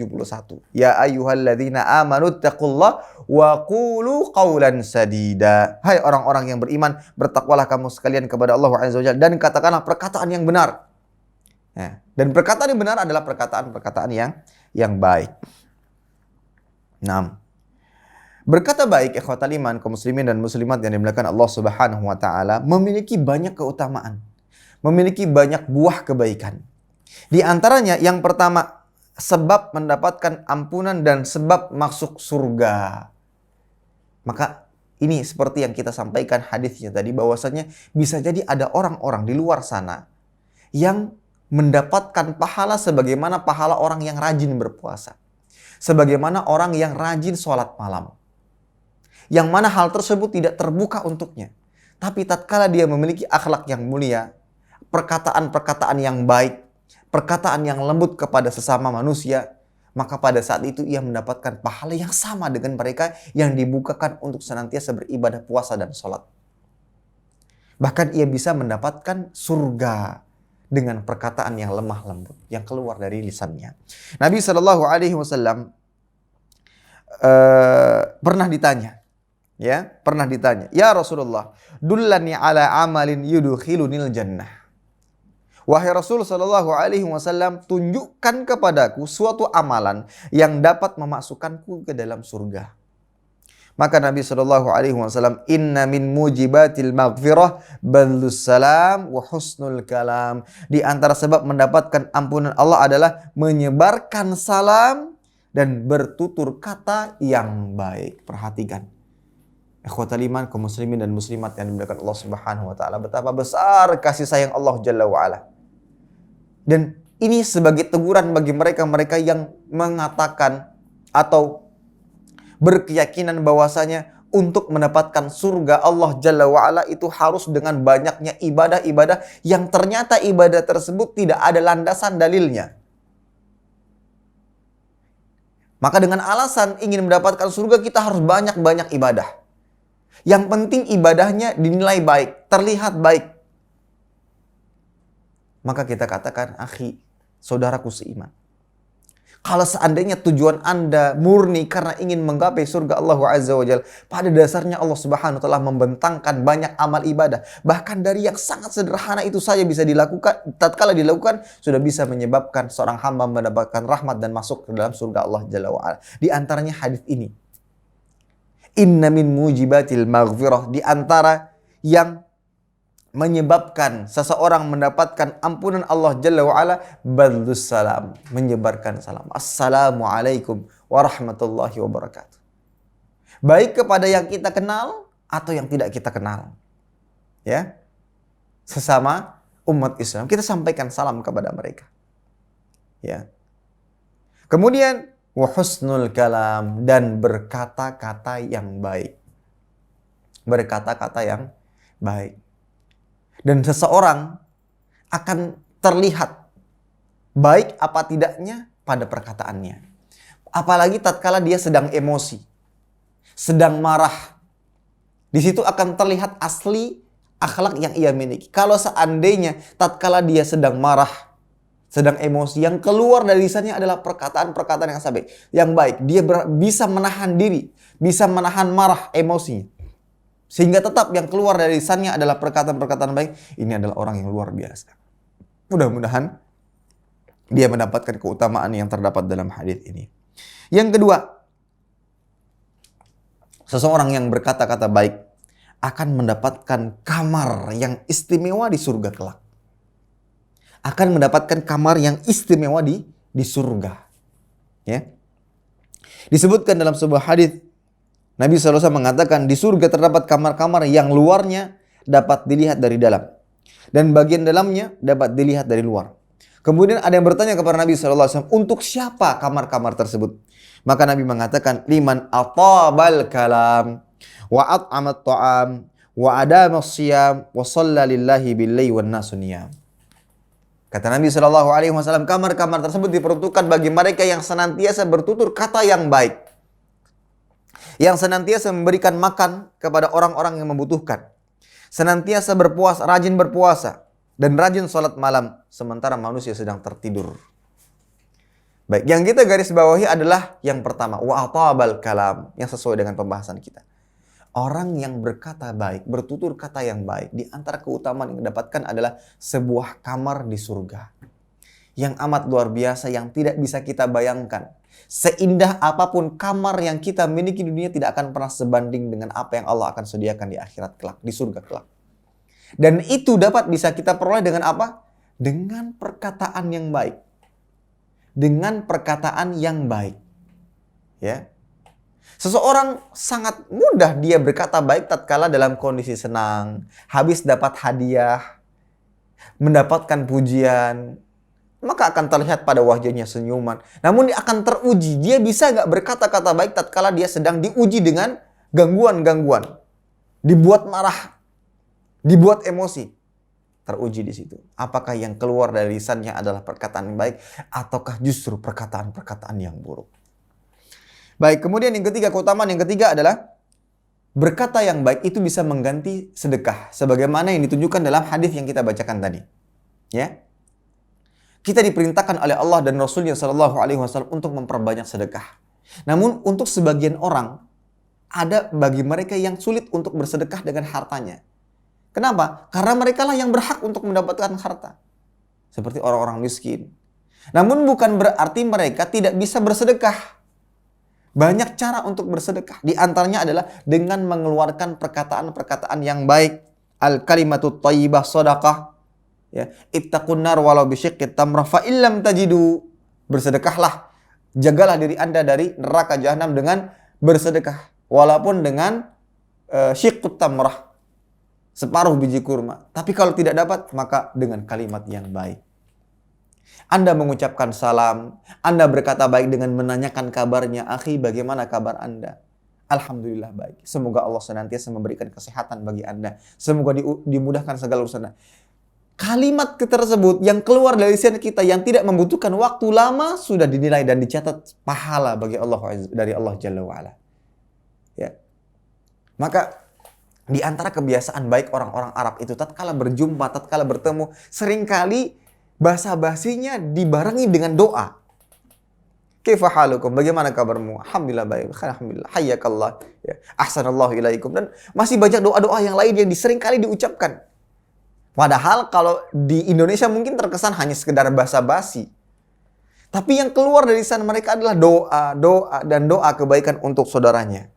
Ya ayyuhalladzina amanu taqullah wa qulu qawlan sadida. Hai orang-orang yang beriman, bertakwalah kamu sekalian kepada Allah Azza wa Jalla dan katakanlah perkataan yang benar. Ya. Dan perkataan yang benar adalah perkataan yang baik. 6. Berkata baik, ikhwatal iman, kaum muslimin dan muslimat yang dimuliakan Allah Subhanahu wa taala, memiliki banyak keutamaan, memiliki banyak buah kebaikan. Di antaranya yang pertama, sebab mendapatkan ampunan dan sebab masuk surga. Maka ini seperti yang kita sampaikan hadisnya tadi, bahwasanya bisa jadi ada orang-orang di luar sana yang mendapatkan pahala sebagaimana pahala orang yang rajin berpuasa, sebagaimana orang yang rajin sholat malam, yang mana hal tersebut tidak terbuka untuknya. Tapi tatkala dia memiliki akhlak yang mulia, perkataan-perkataan yang baik, perkataan yang lembut kepada sesama manusia, maka pada saat itu ia mendapatkan pahala yang sama dengan mereka yang dibukakan untuk senantiasa beribadah puasa dan sholat. Bahkan ia bisa mendapatkan surga dengan perkataan yang lemah lembut yang keluar dari lisannya. Nabi SAW pernah ditanya, ya Rasulullah, dullani ala amalin yudkhilunil jannah. Wahai Rasul sallallahu alaihi wasallam, tunjukkan kepadaku suatu amalan yang dapat memasukkanku ke dalam surga. Maka Nabi sallallahu alaihi wasallam, inna min mujibatil maghfirah badlus salam wa husnul kalam. Di antara sebab mendapatkan ampunan Allah adalah menyebarkan salam dan bertutur kata yang baik. Perhatikan, ikhwatal iman, kaum muslimin dan muslimat yang dimuliakan Allah Subhanahu wa taala, betapa besar kasih sayang Allah Jalla wa Ala. Dan ini sebagai teguran bagi mereka-mereka yang mengatakan atau berkeyakinan bahwasanya untuk mendapatkan surga Allah Jalla wa Ala itu harus dengan banyaknya ibadah-ibadah yang ternyata ibadah tersebut tidak ada landasan dalilnya. Maka dengan alasan ingin mendapatkan surga kita harus banyak-banyak ibadah. Yang penting ibadahnya dinilai baik, terlihat baik. Maka kita katakan, akhi, saudaraku seiman, kalau seandainya tujuan Anda murni karena ingin menggapai surga Allah Azza wa Jalla, pada dasarnya Allah Subhanahu wa taala membentangkan banyak amal ibadah. Bahkan dari yang sangat sederhana itu saja bisa dilakukan, tatkala dilakukan sudah bisa menyebabkan seorang hamba mendapatkan rahmat dan masuk ke dalam surga Allah Jalla wa Ala. Di antaranya hadis ini. Inna min mujibatil maghfirah, di antara yang menyebabkan seseorang mendapatkan ampunan Allah Jalla wa Ala, badlus salam, menyebarkan salam. Assalamualaikum warahmatullahi wabarakatuh. Baik kepada yang kita kenal atau yang tidak kita kenal. Ya. Sesama umat Islam, kita sampaikan salam kepada mereka. Ya. Kemudian wa husnul kalam, dan berkata-kata yang baik. Berkata-kata yang baik. Dan seseorang akan terlihat baik apa tidaknya pada perkataannya. Apalagi tatkala dia sedang emosi, sedang marah. Di situ akan terlihat asli akhlak yang ia miliki. Kalau seandainya tatkala dia sedang marah, sedang emosi, yang keluar dari lisannya adalah perkataan-perkataan yang baik. Dia bisa menahan diri, bisa menahan marah emosinya. Sehingga tetap yang keluar dari lisannya adalah perkataan-perkataan baik. Ini adalah orang yang luar biasa. Mudah-mudahan dia mendapatkan keutamaan yang terdapat dalam hadis ini. Yang kedua, seseorang yang berkata-kata baik akan mendapatkan kamar yang istimewa di surga kelak. Akan mendapatkan kamar yang istimewa di surga. Ya. Disebutkan dalam sebuah hadis, Nabi SAW mengatakan di surga terdapat kamar-kamar yang luarnya dapat dilihat dari dalam, dan bagian dalamnya dapat dilihat dari luar. Kemudian ada yang bertanya kepada Nabi SAW, untuk siapa kamar-kamar tersebut? Maka Nabi mengatakan, liman atabal kalam, wa at'amat ta'am, wa adamas siyam, wa shalla lillahi billahi wan nasu niyam. Kata Nabi SAW, kamar-kamar tersebut diperuntukkan bagi mereka yang senantiasa bertutur kata yang baik, yang senantiasa memberikan makan kepada orang-orang yang membutuhkan, senantiasa berpuasa, rajin berpuasa, dan rajin sholat malam, sementara manusia sedang tertidur. Baik, yang kita garis bawahi adalah yang pertama, wa atabal kalam, yang sesuai dengan pembahasan kita. Orang yang berkata baik, bertutur kata yang baik, di antara keutamaan yang didapatkan adalah sebuah kamar di surga. Yang amat luar biasa, yang tidak bisa kita bayangkan. Seindah apapun kamar yang kita miliki di dunia tidak akan pernah sebanding dengan apa yang Allah akan sediakan di akhirat kelak, di surga kelak. Dan itu dapat bisa kita peroleh dengan apa? Dengan perkataan yang baik. Dengan perkataan yang baik. Ya. Seseorang sangat mudah dia berkata baik tatkala dalam kondisi senang, habis dapat hadiah, mendapatkan pujian, maka akan terlihat pada wajahnya senyuman. Namun dia akan teruji, dia bisa nggak berkata-kata baik tatkala dia sedang diuji dengan gangguan-gangguan, dibuat marah, dibuat emosi. Teruji di situ. Apakah yang keluar dari lisannya adalah perkataan yang baik ataukah justru perkataan-perkataan yang buruk? Baik, kemudian yang ketiga, keutamaan yang ketiga adalah berkata yang baik itu bisa mengganti sedekah, sebagaimana yang ditunjukkan dalam hadis yang kita bacakan tadi. Ya. Kita diperintahkan oleh Allah dan Rasulnya Shallallahu Alaihi Wasallam untuk memperbanyak sedekah. Namun untuk sebagian orang ada bagi mereka yang sulit untuk bersedekah dengan hartanya. Kenapa? Karena mereka lah yang berhak untuk mendapatkan harta. Seperti orang-orang miskin. Namun bukan berarti mereka tidak bisa bersedekah. Banyak cara untuk bersedekah. Di antaranya adalah dengan mengeluarkan perkataan-perkataan yang baik. Al-kalimatut thayyibah shadaqah. Ya, ittaqun nar walau bisyiqqit tamrah fa illam tajidu. Bersedekahlah. Jagalah diri Anda dari neraka jahanam dengan bersedekah. Walaupun dengan syiqqut tamrah. Separuh biji kurma. Tapi kalau tidak dapat, maka dengan kalimat yang baik. Anda mengucapkan salam. Anda berkata baik dengan menanyakan kabarnya. Akhi, bagaimana kabar Anda? Alhamdulillah baik. Semoga Allah senantiasa memberikan kesehatan bagi Anda. Semoga dimudahkan segala urusan. Kalimat tersebut yang keluar dari lisan kita yang tidak membutuhkan waktu lama sudah dinilai dan dicatat pahala bagi Allah dari Allah Jalla wa'ala. Ya. Maka di antara kebiasaan baik orang-orang Arab itu tatkala berjumpa, tatkala bertemu, seringkali basa-basinya dibarengi dengan doa. Kaifa halukum? Bagaimana kabarmu? Alhamdulillah baik. Alhamdulillah. Hayyakallah. Ya. Ahsanallahu ilaikum. Dan masih banyak doa-doa yang lain yang seringkali diucapkan. Padahal kalau di Indonesia mungkin terkesan hanya sekedar basa-basi. Tapi yang keluar dari lisan mereka adalah doa, doa, dan doa kebaikan untuk saudaranya.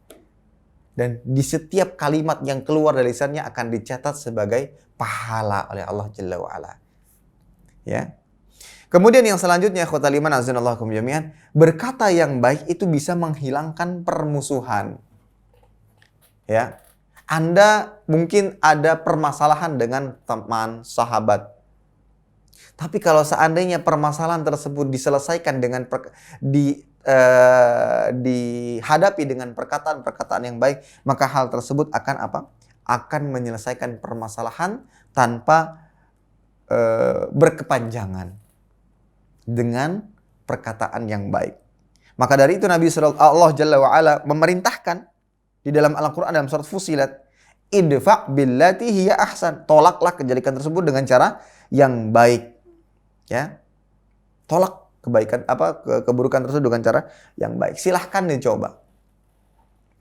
Dan di setiap kalimat yang keluar dari lisannya akan dicatat sebagai pahala oleh Allah Jalla wa'ala. Ya. Kemudian yang selanjutnya, ikhwatal iman azanallahu jami'an, berkata yang baik itu bisa menghilangkan permusuhan. Ya. Anda mungkin ada permasalahan dengan teman, sahabat. Tapi kalau seandainya permasalahan tersebut diselesaikan dengan dihadapi dengan perkataan-perkataan yang baik, maka hal tersebut akan apa? Akan menyelesaikan permasalahan tanpa berkepanjangan dengan perkataan yang baik. Maka dari itu Allah Jalla wa'ala memerintahkan di dalam Al-Quran dalam surat Fussilat, idfa' billati hiya ahsan. Tolaklah kejelekan tersebut dengan cara yang baik. Ya. Tolak kebaikan keburukan tersebut dengan cara yang baik. Silahkan dicoba.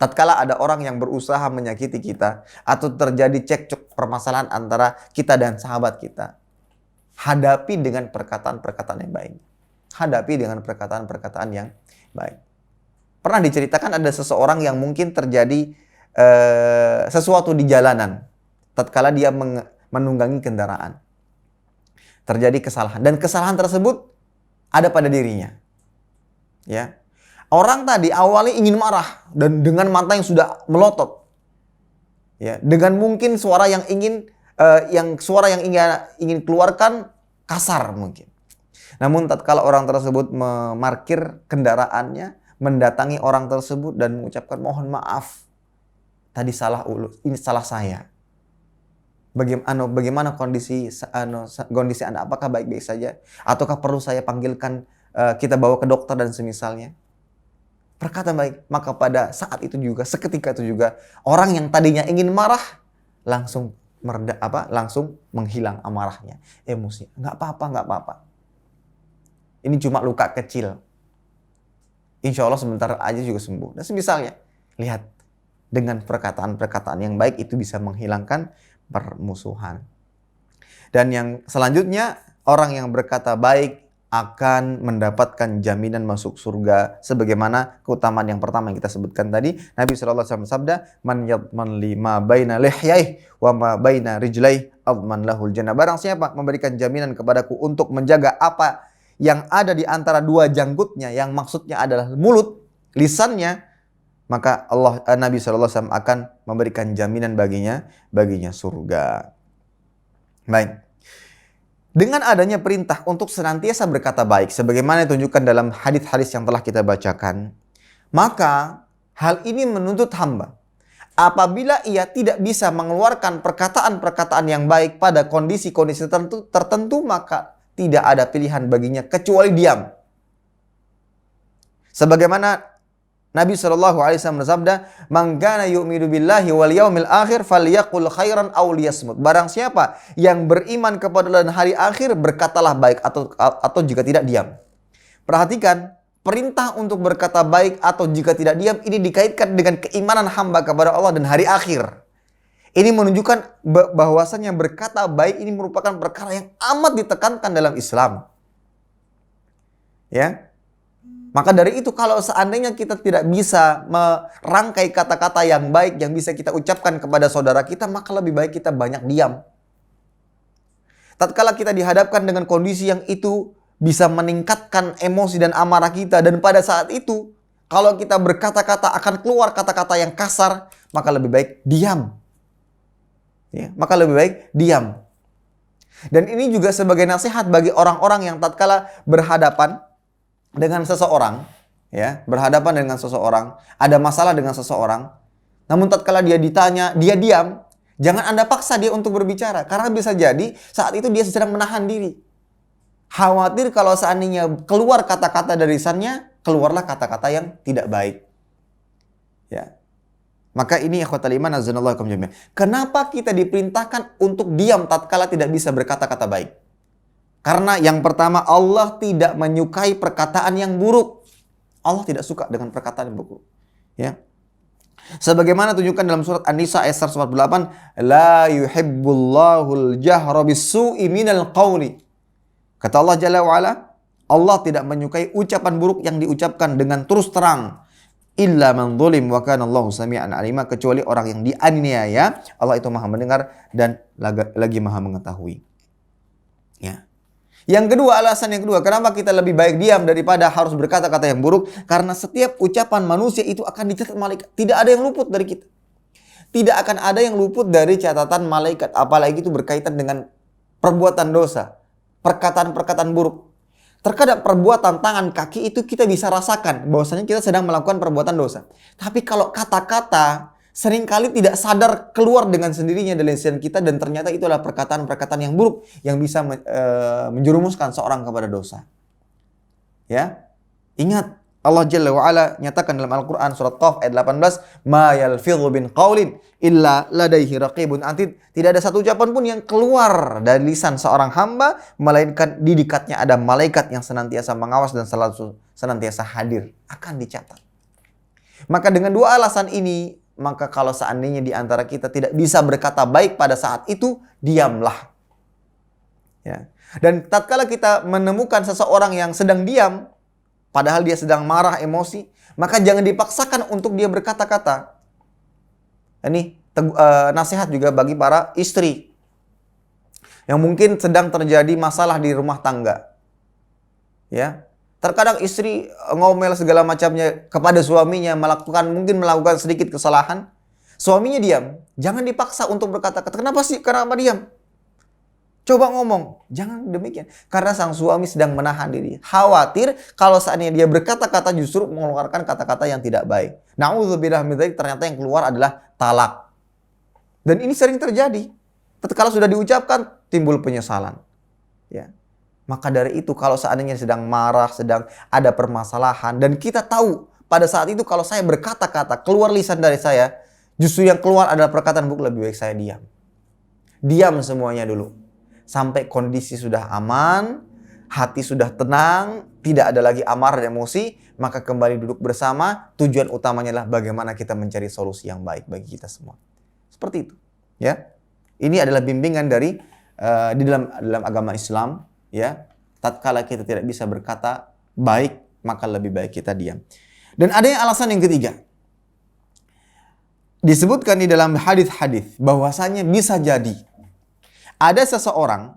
Tatkala ada orang yang berusaha menyakiti kita atau terjadi cekcok permasalahan antara kita dan sahabat kita, hadapi dengan perkataan-perkataan yang baik. Hadapi dengan perkataan-perkataan yang baik. Pernah diceritakan ada seseorang yang mungkin terjadi sesuatu di jalanan tatkala dia menunggangi kendaraan. Terjadi kesalahan dan kesalahan tersebut ada pada dirinya. Ya. Orang tadi awalnya ingin marah dan dengan mata yang sudah melotot. Ya, dengan mungkin suara yang ingin keluarkan kasar mungkin. Namun tatkala orang tersebut memarkir kendaraannya, mendatangi orang tersebut dan mengucapkan mohon maaf, tadi salah ini salah saya. Bagaimana kondisi Anda? Apakah baik-baik saja? Ataukah perlu saya panggilkan, kita bawa ke dokter dan semisalnya? Perkataan baik. Maka pada saat itu juga, seketika itu juga, orang yang tadinya ingin marah langsung langsung menghilang amarahnya, emosi. Nggak apa-apa. Ini cuma luka kecil. Insya Allah sebentar aja juga sembuh. Dan semisalnya, lihat, dengan perkataan-perkataan yang baik itu bisa menghilangkan permusuhan. Dan yang selanjutnya, orang yang berkata baik akan mendapatkan jaminan masuk surga. Sebagaimana keutamaan yang pertama yang kita sebutkan tadi. Nabi SAW sabda, man yadman lima baina lihyaih wa ma baina rijlaih adman lahul jannah. Barang siapa memberikan jaminan kepadaku untuk menjaga apa yang ada di antara dua janggutnya, yang maksudnya adalah mulut, lisannya, maka Nabi SAW akan memberikan jaminan baginya surga. Baik. Dengan adanya perintah untuk senantiasa berkata baik, sebagaimana ditunjukkan dalam hadis-hadis yang telah kita bacakan, maka hal ini menuntut hamba. Apabila ia tidak bisa mengeluarkan perkataan-perkataan yang baik pada kondisi-kondisi tertentu, maka tidak ada pilihan baginya kecuali diam. Sebagaimana Nabi SAW bersabda, "Man kana yu'minu billahi wal yaumil akhir falyaqul khairan aw liyasmut." Barang siapa yang beriman kepada hari akhir, berkatalah baik atau jika tidak diam. Perhatikan, perintah untuk berkata baik atau jika tidak diam ini dikaitkan dengan keimanan hamba kepada Allah dan hari akhir. Ini menunjukkan bahwasannya berkata baik ini merupakan perkara yang amat ditekankan dalam Islam. Ya. Maka dari itu kalau seandainya kita tidak bisa merangkai kata-kata yang baik yang bisa kita ucapkan kepada saudara kita, maka lebih baik kita banyak diam. Tatkala kita dihadapkan dengan kondisi yang itu bisa meningkatkan emosi dan amarah kita, dan pada saat itu kalau kita berkata-kata akan keluar kata-kata yang kasar, maka lebih baik diam. Ya, maka lebih baik diam. Dan ini juga sebagai nasihat bagi orang-orang yang tatkala berhadapan dengan seseorang, ya, berhadapan dengan seseorang, ada masalah dengan seseorang, namun tatkala dia ditanya, dia diam, jangan Anda paksa dia untuk berbicara, karena bisa jadi saat itu dia sedang menahan diri. Khawatir kalau seandainya keluar kata-kata dari lisannya, keluarlah kata-kata yang tidak baik. Ya. Maka ini ikhwatal iman azanallahu akum jami'an. Kenapa kita diperintahkan untuk diam tatkala tidak bisa berkata-kata baik? Karena yang pertama, Allah tidak menyukai perkataan yang buruk. Allah tidak suka dengan perkataan yang buruk. Ya. Sebagaimana tunjukkan dalam surat An-Nisa ayat 148, la yuhibbullahul jahra bis-su'i minal qawli. Kata Allah Jalla wa Ala, Allah tidak menyukai ucapan buruk yang diucapkan dengan terus terang. Illa man zulim wa kana Allahu sami'an alima, kecuali orang yang dianiaya, Allah itu Maha mendengar dan lagi Maha mengetahui. Ya. Yang kedua, alasan yang kedua, kenapa kita lebih baik diam daripada harus berkata-kata yang buruk? Karena setiap ucapan manusia itu akan dicatat malaikat. Tidak ada yang luput dari kita. Tidak akan ada yang luput dari catatan malaikat. Apalagi itu berkaitan dengan perbuatan dosa. Perkataan-perkataan buruk. Terkadang perbuatan tangan, kaki itu kita bisa rasakan bahwasanya kita sedang melakukan perbuatan dosa. Tapi kalau kata-kata seringkali tidak sadar keluar dengan sendirinya dari lisan kita, dan ternyata itu adalah perkataan-perkataan yang buruk yang bisa menjerumuskan seorang kepada dosa. Ya. Ingat, Allah Jalla wa Ala nyatakan dalam Al-Qur'an surat Qaf ayat 18, "Ma yalfidhu min qaulin illa ladaihi raqibun atid." Tidak ada satu ucapan pun yang keluar dari lisan seorang hamba melainkan di dekatnya ada malaikat yang senantiasa mengawas dan selalu senantiasa hadir, akan dicatat. Maka dengan dua alasan ini, maka kalau seandainya di antara kita tidak bisa berkata baik pada saat itu, diamlah. Ya. Dan tatkala kita menemukan seseorang yang sedang diam, padahal dia sedang marah, emosi, maka jangan dipaksakan untuk dia berkata-kata. Ini nasihat juga bagi para istri yang mungkin sedang terjadi masalah di rumah tangga. Ya. Terkadang istri ngomel segala macamnya kepada suaminya, melakukan sedikit kesalahan. Suaminya diam. Jangan dipaksa untuk berkata-kata. Kenapa sih? Kenapa diam? Coba ngomong, jangan demikian. Karena sang suami sedang menahan diri. Khawatir kalau seandainya dia berkata-kata justru mengeluarkan kata-kata yang tidak baik. Na'udzubillah min dzalik, ternyata yang keluar adalah talak. Dan ini sering terjadi. Kalau sudah diucapkan, timbul penyesalan. Ya. Maka dari itu kalau seandainya sedang marah, sedang ada permasalahan, dan kita tahu pada saat itu kalau saya berkata-kata, keluar lisan dari saya, justru yang keluar adalah perkataan buruk, lebih baik saya diam. Diam semuanya dulu. Sampai kondisi sudah aman, hati sudah tenang, tidak ada lagi amarah dan emosi, maka kembali duduk bersama. Tujuan utamanya adalah bagaimana kita mencari solusi yang baik bagi kita semua. Seperti itu, ya. Ini adalah bimbingan dari di dalam agama Islam, ya. Tatkala kita tidak bisa berkata baik, maka lebih baik kita diam. Dan ada yang alasan yang ketiga. Disebutkan di dalam hadis-hadis bahwasanya bisa jadi ada seseorang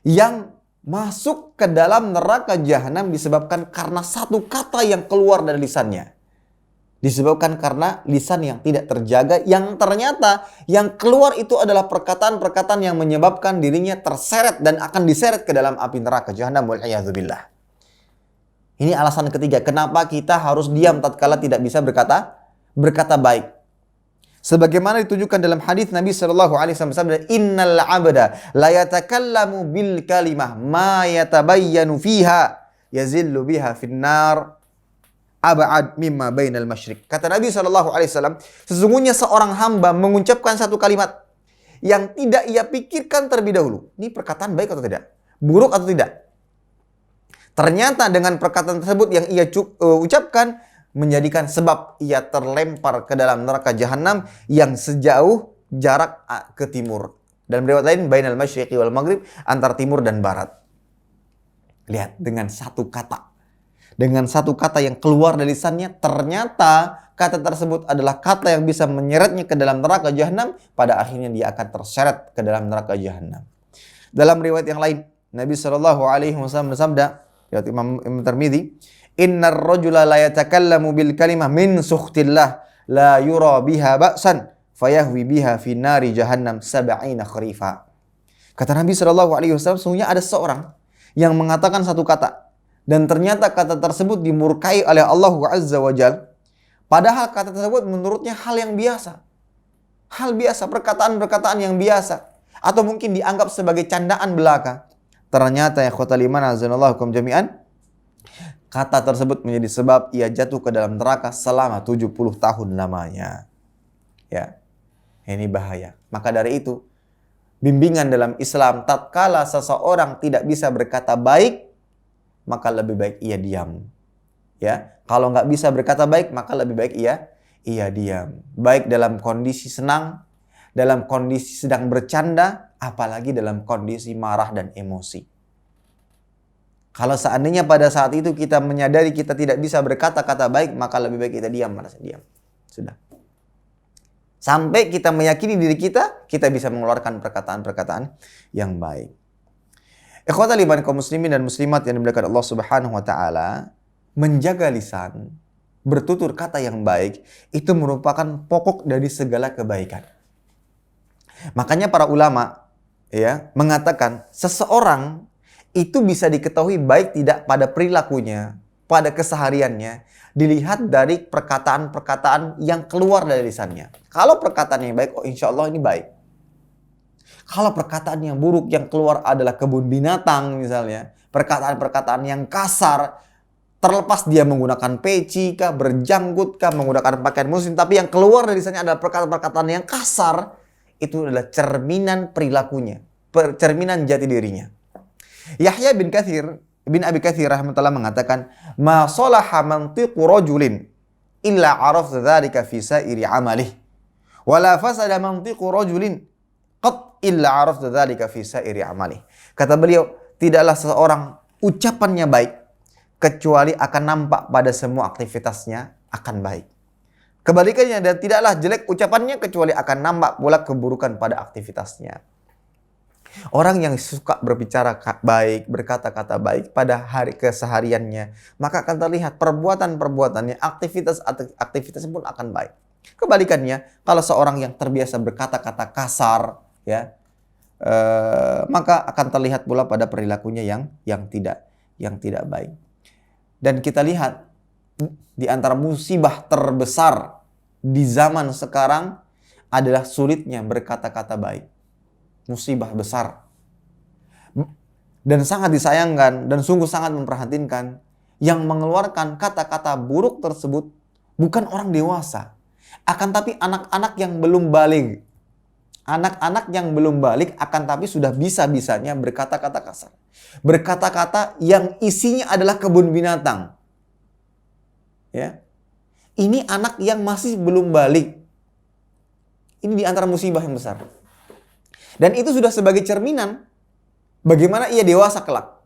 yang masuk ke dalam neraka jahanam disebabkan karena satu kata yang keluar dari lisannya. Disebabkan karena lisan yang tidak terjaga, yang ternyata yang keluar itu adalah perkataan-perkataan yang menyebabkan dirinya terseret dan akan diseret ke dalam api neraka jahanam, wal'iyadzubillah. Ini alasan ketiga, kenapa kita harus diam tatkala tidak bisa berkata baik. Sebagaimana ditunjukkan dalam hadis Nabi sallallahu alaihi wasallam bersabda, "Innal 'abda la yatakallamu bil kalimah ma yatabayyanu fiha yazillu biha finnar ab'ad mimma bainal masyriq." Kata Nabi sallallahu alaihi wasallam, sesungguhnya seorang hamba mengucapkan satu kalimat yang tidak ia pikirkan terlebih dahulu. Ini perkataan baik atau tidak? Buruk atau tidak? Ternyata dengan perkataan tersebut yang ia ucapkan menjadikan sebab ia terlempar ke dalam neraka jahanam yang sejauh jarak ke timur. Dalam riwayat lain, bainal masyriqi wal maghrib, antara timur dan barat. Lihat, dengan satu kata. Dengan satu kata yang keluar dari lisannya, ternyata kata tersebut adalah kata yang bisa menyeretnya ke dalam neraka jahanam. Pada akhirnya dia akan terseret ke dalam neraka jahanam. Dalam riwayat yang lain, Nabi SAW bersabda, riwayat Imam Tirmidzi, "Innar rajula la yatakallamu bil kalimah min sukhtillah la yura biha ba'san fayahwi biha fi nari jahannam 70 kharifa." Kata Nabi SAW, sesungguhnya ada seorang yang mengatakan satu kata dan ternyata kata tersebut dimurkai oleh Allah Azza wa Jal, padahal kata tersebut menurutnya hal yang biasa. Hal biasa, perkataan-perkataan yang biasa, atau mungkin dianggap sebagai candaan belaka. Ternyata ya khotal iman azanallahu jami'an, kata tersebut menjadi sebab ia jatuh ke dalam neraka selama 70 tahun lamanya. Ya, ini bahaya. Maka dari itu, bimbingan dalam Islam, tatkala seseorang tidak bisa berkata baik, maka lebih baik ia diam. Ya, kalau nggak bisa berkata baik, maka lebih baik ia diam. Baik dalam kondisi senang, dalam kondisi sedang bercanda, apalagi dalam kondisi marah dan emosi. Kalau seandainya pada saat itu kita menyadari kita tidak bisa berkata-kata baik, maka lebih baik kita diam, merasa diam. Sudah. Sampai kita meyakini diri kita bisa mengeluarkan perkataan-perkataan yang baik. Ikhwatal iman kaum muslimin dan muslimat yang dimuliakan Allah Subhanahu wa taala, menjaga lisan, bertutur kata yang baik itu merupakan pokok dari segala kebaikan. Makanya para ulama ya mengatakan seseorang itu bisa diketahui baik tidak pada perilakunya, pada kesehariannya, dilihat dari perkataan-perkataan yang keluar dari lisannya. Kalau perkataan yang baik, oh insya Allah ini baik. Kalau perkataan yang buruk yang keluar adalah kebun binatang misalnya, perkataan-perkataan yang kasar, terlepas dia menggunakan peci kah, berjanggut kah, menggunakan pakaian muslim, tapi yang keluar dari lisannya adalah perkataan-perkataan yang kasar, itu adalah cerminan perilakunya, cerminan jati dirinya. Yahya bin Abi Katsir rahimahullah mengatakan, "Ma salaha mantiqu rajulin illa arafta dzalika fi sa'iri amalih, wa la fasada mantiqu rajulin qat illa arafta dzalika fi sa'iri amalih." Kata beliau, tidaklah seseorang ucapannya baik kecuali akan nampak pada semua aktivitasnya akan baik. Kebalikannya, dan tidaklah jelek ucapannya kecuali akan nampak pula keburukan pada aktivitasnya. Orang yang suka berbicara baik, berkata-kata baik pada hari kesehariannya, maka akan terlihat perbuatan-perbuatannya, aktivitas pun akan baik. Kebalikannya, kalau seorang yang terbiasa berkata-kata kasar, ya, maka akan terlihat pula pada perilakunya yang tidak baik. Dan kita lihat di antara musibah terbesar di zaman sekarang adalah sulitnya berkata-kata baik. Musibah besar. Dan sangat disayangkan dan sungguh sangat memprihatinkan, yang mengeluarkan kata-kata buruk tersebut bukan orang dewasa, akan tapi anak-anak yang belum balik. Anak-anak yang belum balik akan tapi sudah bisa-bisanya berkata-kata kasar. Berkata-kata yang isinya adalah kebun binatang. Ya. Ini anak yang masih belum balik. Ini di antara musibah yang besar. Dan itu sudah sebagai cerminan bagaimana ia dewasa kelak.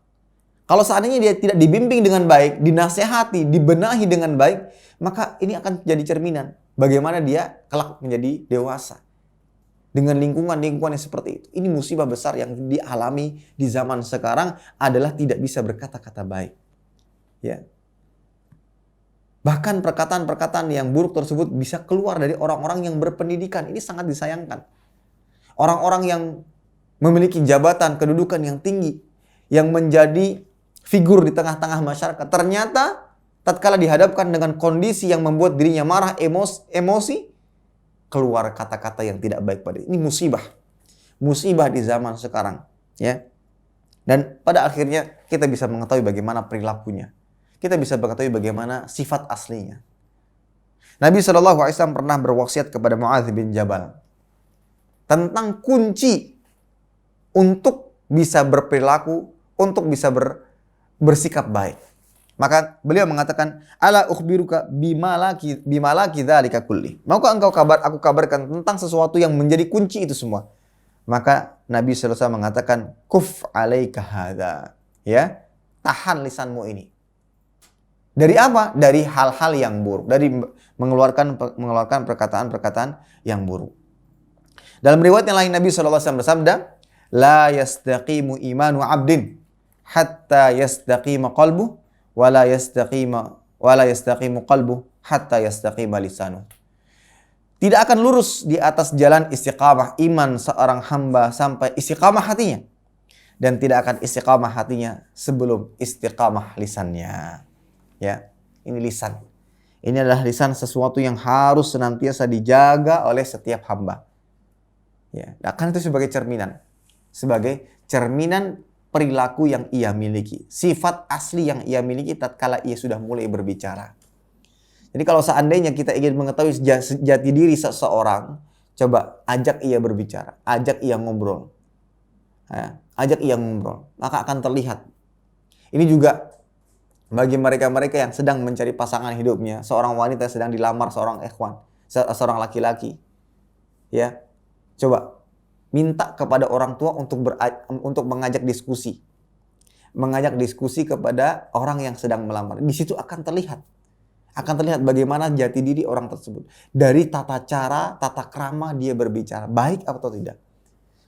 Kalau seandainya dia tidak dibimbing dengan baik, dinasehati, dibenahi dengan baik, maka ini akan jadi cerminan bagaimana dia kelak menjadi dewasa. Dengan lingkungan-lingkungan yang seperti itu. Ini musibah besar yang dialami di zaman sekarang adalah tidak bisa berkata-kata baik. Ya. Bahkan perkataan-perkataan yang buruk tersebut bisa keluar dari orang-orang yang berpendidikan. Ini sangat disayangkan. Orang-orang yang memiliki jabatan, kedudukan yang tinggi, yang menjadi figur di tengah-tengah masyarakat. Ternyata tatkala dihadapkan dengan kondisi yang membuat dirinya marah, emosi, keluar kata-kata yang tidak baik pada ini musibah. Musibah di zaman sekarang, ya. Dan pada akhirnya kita bisa mengetahui bagaimana perilakunya. Kita bisa mengetahui bagaimana sifat aslinya. Nabi SAW pernah berwasiat kepada Muadz bin Jabal tentang kunci untuk bisa berperilaku, untuk bisa bersikap baik. Maka beliau mengatakan, ala ukhbiruka bimalaki dzalika kulli. Maukah aku kabarkan tentang sesuatu yang menjadi kunci itu semua? Maka Nabi sallallahu alaihi wasallam mengatakan, kuf alaika hadza. Ya, tahan lisanmu ini. Dari apa? Dari hal-hal yang buruk, dari mengeluarkan perkataan-perkataan yang buruk. Dalam riwayat yang lain Nabi sallallahu alaihi wasallam bersabda, la yastaqimu imanu 'abdin hatta yastaqima qalbuhu wala yastaqimu qalbu hatta yastaqima lisanu. Tidak akan lurus di atas jalan istiqamah iman seorang hamba sampai istiqamah hatinya, dan tidak akan istiqamah hatinya sebelum istiqamah lisannya. Ya, ini lisan. Ini adalah lisan, sesuatu yang harus senantiasa dijaga oleh setiap hamba. Ya, akan itu sebagai cerminan perilaku yang ia miliki, sifat asli yang ia miliki tatkala ia sudah mulai berbicara. Jadi kalau seandainya kita ingin mengetahui jati diri seseorang, coba ajak ia berbicara, ajak ia ngobrol. Maka akan terlihat. Ini juga bagi mereka-mereka yang sedang mencari pasangan hidupnya, seorang wanita sedang dilamar seorang ikhwan, seorang laki-laki. Ya. Coba minta kepada orang tua untuk mengajak diskusi. Mengajak diskusi kepada orang yang sedang melamar. Di situ akan terlihat bagaimana jati diri orang tersebut. Dari tata cara, tata krama dia berbicara. Baik atau tidak.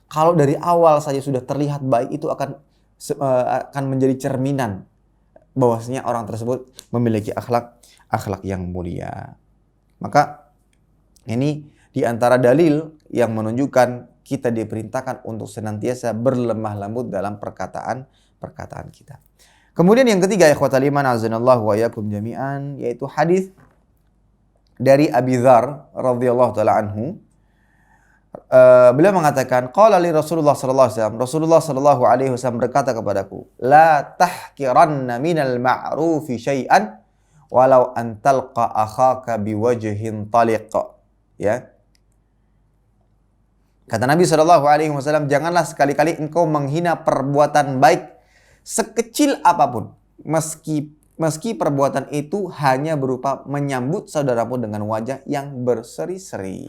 Kalau dari awal saja sudah terlihat baik, itu akan menjadi cerminan bahwasanya orang tersebut memiliki akhlak yang mulia. Maka ini di antara dalil yang menunjukkan kita diperintahkan untuk senantiasa berlemah lembut dalam perkataan kita. Kemudian yang ketiga, ikhwatal iman azanallahu wa iyyakum jami'an, yaitu hadis dari Abi Dzar radhiyallahu taala anhu. Beliau mengatakan, qala li Rasulullah sallallahu alaihi wasallam, Rasulullah sallallahu alaihi wasallam berkata kepadaku, la tahqiranna minal ma'rufi syai'an walau an talqa akhaka biwajhin taliq. Ya. Kata Nabi SAW, janganlah sekali-kali engkau menghina perbuatan baik sekecil apapun. Meski perbuatan itu hanya berupa menyambut saudaramu dengan wajah yang berseri-seri.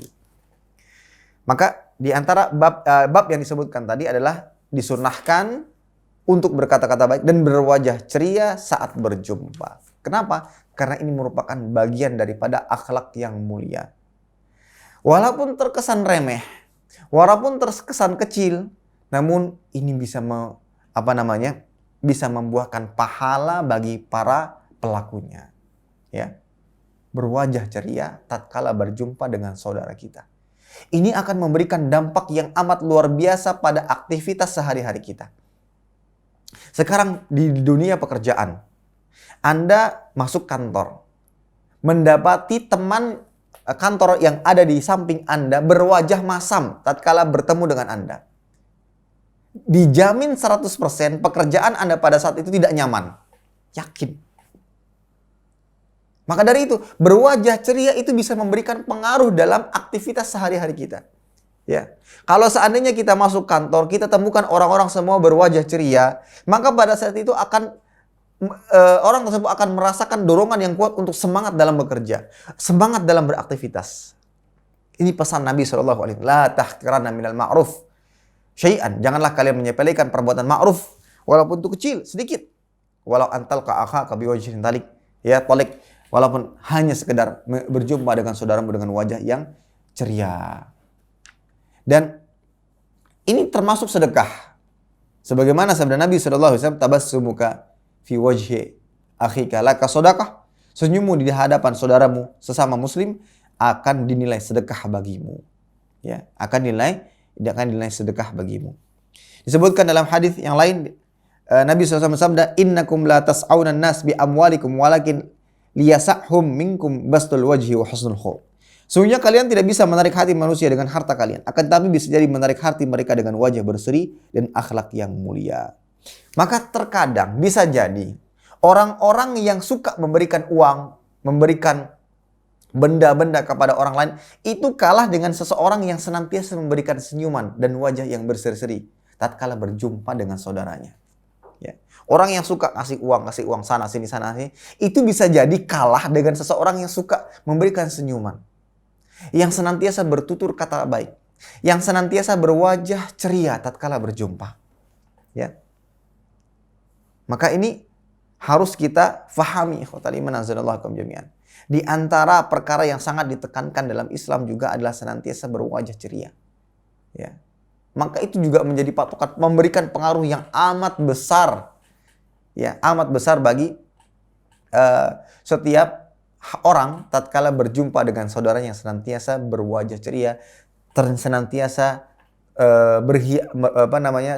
Maka di antara bab yang disebutkan tadi adalah disunahkan untuk berkata-kata baik dan berwajah ceria saat berjumpa. Kenapa? Karena ini merupakan bagian daripada akhlak yang mulia. Walaupun terkesan remeh, walaupun terkesan kecil, namun ini bisa bisa membuahkan pahala bagi para pelakunya. Ya. Berwajah ceria tatkala berjumpa dengan saudara kita. Ini akan memberikan dampak yang amat luar biasa pada aktivitas sehari-hari kita. Sekarang di dunia pekerjaan, Anda masuk kantor, mendapati teman kantor yang ada di samping Anda berwajah masam tatkala bertemu dengan Anda. Dijamin 100% pekerjaan Anda pada saat itu tidak nyaman. Yakin. Maka dari itu, berwajah ceria itu bisa memberikan pengaruh dalam aktivitas sehari-hari kita. Ya. Kalau seandainya kita masuk kantor, kita temukan orang-orang semua berwajah ceria, maka pada saat itu orang tersebut akan merasakan dorongan yang kuat untuk semangat dalam bekerja, semangat dalam beraktivitas. Ini pesan Nabi SAW. La tahqiranna minal ma'ruf syai'an. Janganlah kalian menyepelekan perbuatan ma'ruf, walaupun itu kecil, sedikit. Walau antal ka'akhaka biwajhin talik. Ya, talik. Walaupun hanya sekedar berjumpa dengan saudaramu dengan wajah yang ceria. Dan ini termasuk sedekah. Sebagaimana sabda Nabi SAW, tabassumuka fi wajhi akhika laka sedekah. Senyummu di hadapan saudaramu sesama muslim akan dinilai sedekah bagimu. Ya, akan dinilai sedekah bagimu. Disebutkan dalam hadis yang lain, Nabi SAW bersabda, innakum la tas'auna an-nas bi amwalikum walakin liyasahum minkum bastul wajhi wa husnul khuluq. Sesungguhnya kalian tidak bisa menarik hati manusia dengan harta kalian, akan tetapi bisa jadi menarik hati mereka dengan wajah berseri dan akhlak yang mulia. Maka terkadang bisa jadi orang-orang yang suka memberikan uang, memberikan benda-benda kepada orang lain, itu kalah dengan seseorang yang senantiasa memberikan senyuman dan wajah yang berseri-seri tatkala berjumpa dengan saudaranya. Ya. Orang yang suka kasih uang sana sini, itu bisa jadi kalah dengan seseorang yang suka memberikan senyuman, yang senantiasa bertutur kata baik, yang senantiasa berwajah ceria tatkala berjumpa. Ya. Maka ini harus kita fahami, ikhwatal iman azanallahu jami'an. Di antara perkara yang sangat ditekankan dalam Islam juga adalah senantiasa berwajah ceria. Ya. Maka itu juga menjadi patokan, memberikan pengaruh yang amat besar. Ya, amat besar bagi setiap orang tatkala berjumpa dengan saudaranya yang senantiasa berwajah ceria, senantiasa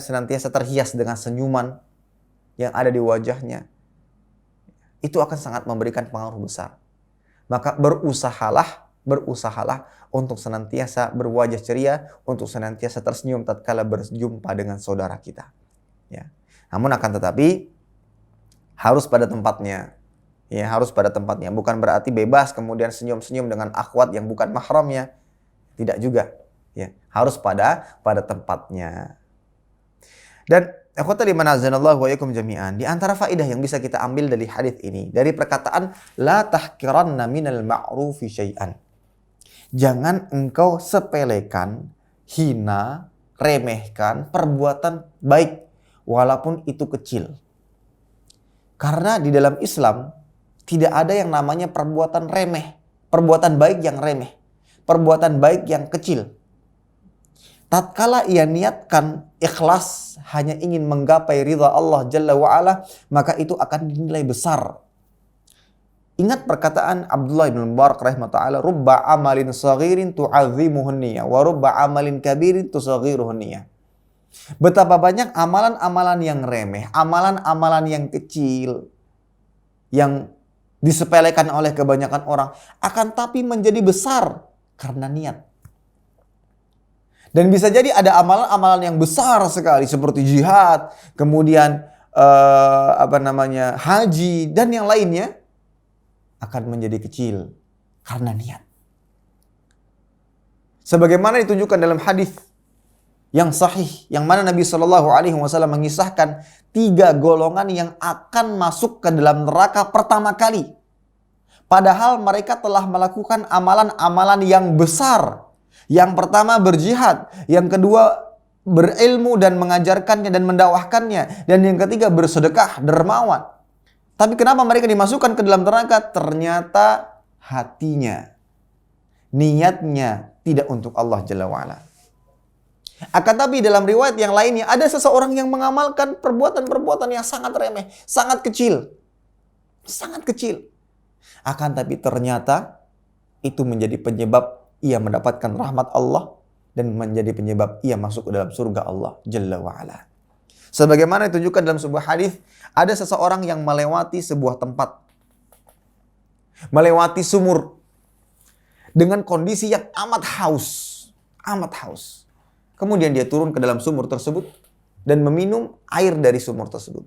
senantiasa terhias dengan senyuman yang ada di wajahnya. Itu akan sangat memberikan pengaruh besar. Maka berusahalah untuk senantiasa berwajah ceria, untuk senantiasa tersenyum tatkala berjumpa dengan saudara kita. Ya. Namun akan tetapi harus pada tempatnya. Ya, harus pada tempatnya. Bukan berarti bebas kemudian senyum-senyum dengan akhwat yang bukan mahramnya. Tidak juga. Ya, harus pada tempatnya. Dan ikhwatal iman azanallahu wa iyyakum jami'an, di antara faedah yang bisa kita ambil dari hadis ini, dari perkataan la tahqiranna minal ma'rufi syai'an. Jangan engkau sepelekan, hina, remehkan perbuatan baik walaupun itu kecil. Karena di dalam Islam tidak ada yang namanya perbuatan remeh, perbuatan baik yang remeh, perbuatan baik yang kecil. Tatkala ia niatkan ikhlas hanya ingin menggapai ridha Allah Jalla wa'ala, maka itu akan dinilai besar. Ingat perkataan Abdullah bin Mubarak rahimahullah, rubba amalin saghirin tu'azzimuhun niyah wa rubba amalin kabirin tusaghiruhun niyah. Betapa banyak amalan-amalan yang remeh, amalan-amalan yang kecil, yang disepelekan oleh kebanyakan orang, akan tapi menjadi besar karena niat. Dan bisa jadi ada amalan-amalan yang besar sekali seperti jihad, kemudian haji dan yang lainnya akan menjadi kecil karena niat. Sebagaimana ditunjukkan dalam hadis yang sahih, yang mana Nabi SAW mengisahkan 3 golongan yang akan masuk ke dalam neraka pertama kali. Padahal mereka telah melakukan amalan-amalan yang besar. Yang pertama berjihad, yang kedua berilmu dan mengajarkannya dan mendakwahkannya, dan yang ketiga bersedekah, dermawan. Tapi kenapa mereka dimasukkan ke dalam neraka? Ternyata hatinya, niatnya tidak untuk Allah Jalla wa'ala. Akan tapi dalam riwayat yang lainnya ada seseorang yang mengamalkan perbuatan-perbuatan yang sangat remeh, sangat kecil. Sangat kecil. Akan tapi ternyata itu menjadi penyebab ia mendapatkan rahmat Allah dan menjadi penyebab ia masuk ke dalam surga Allah Jalla wa'ala. Sebagaimana ditunjukkan dalam sebuah hadis, ada seseorang yang melewati sebuah tempat, melewati sumur dengan kondisi yang amat haus. Kemudian dia turun ke dalam sumur tersebut dan meminum air dari sumur tersebut.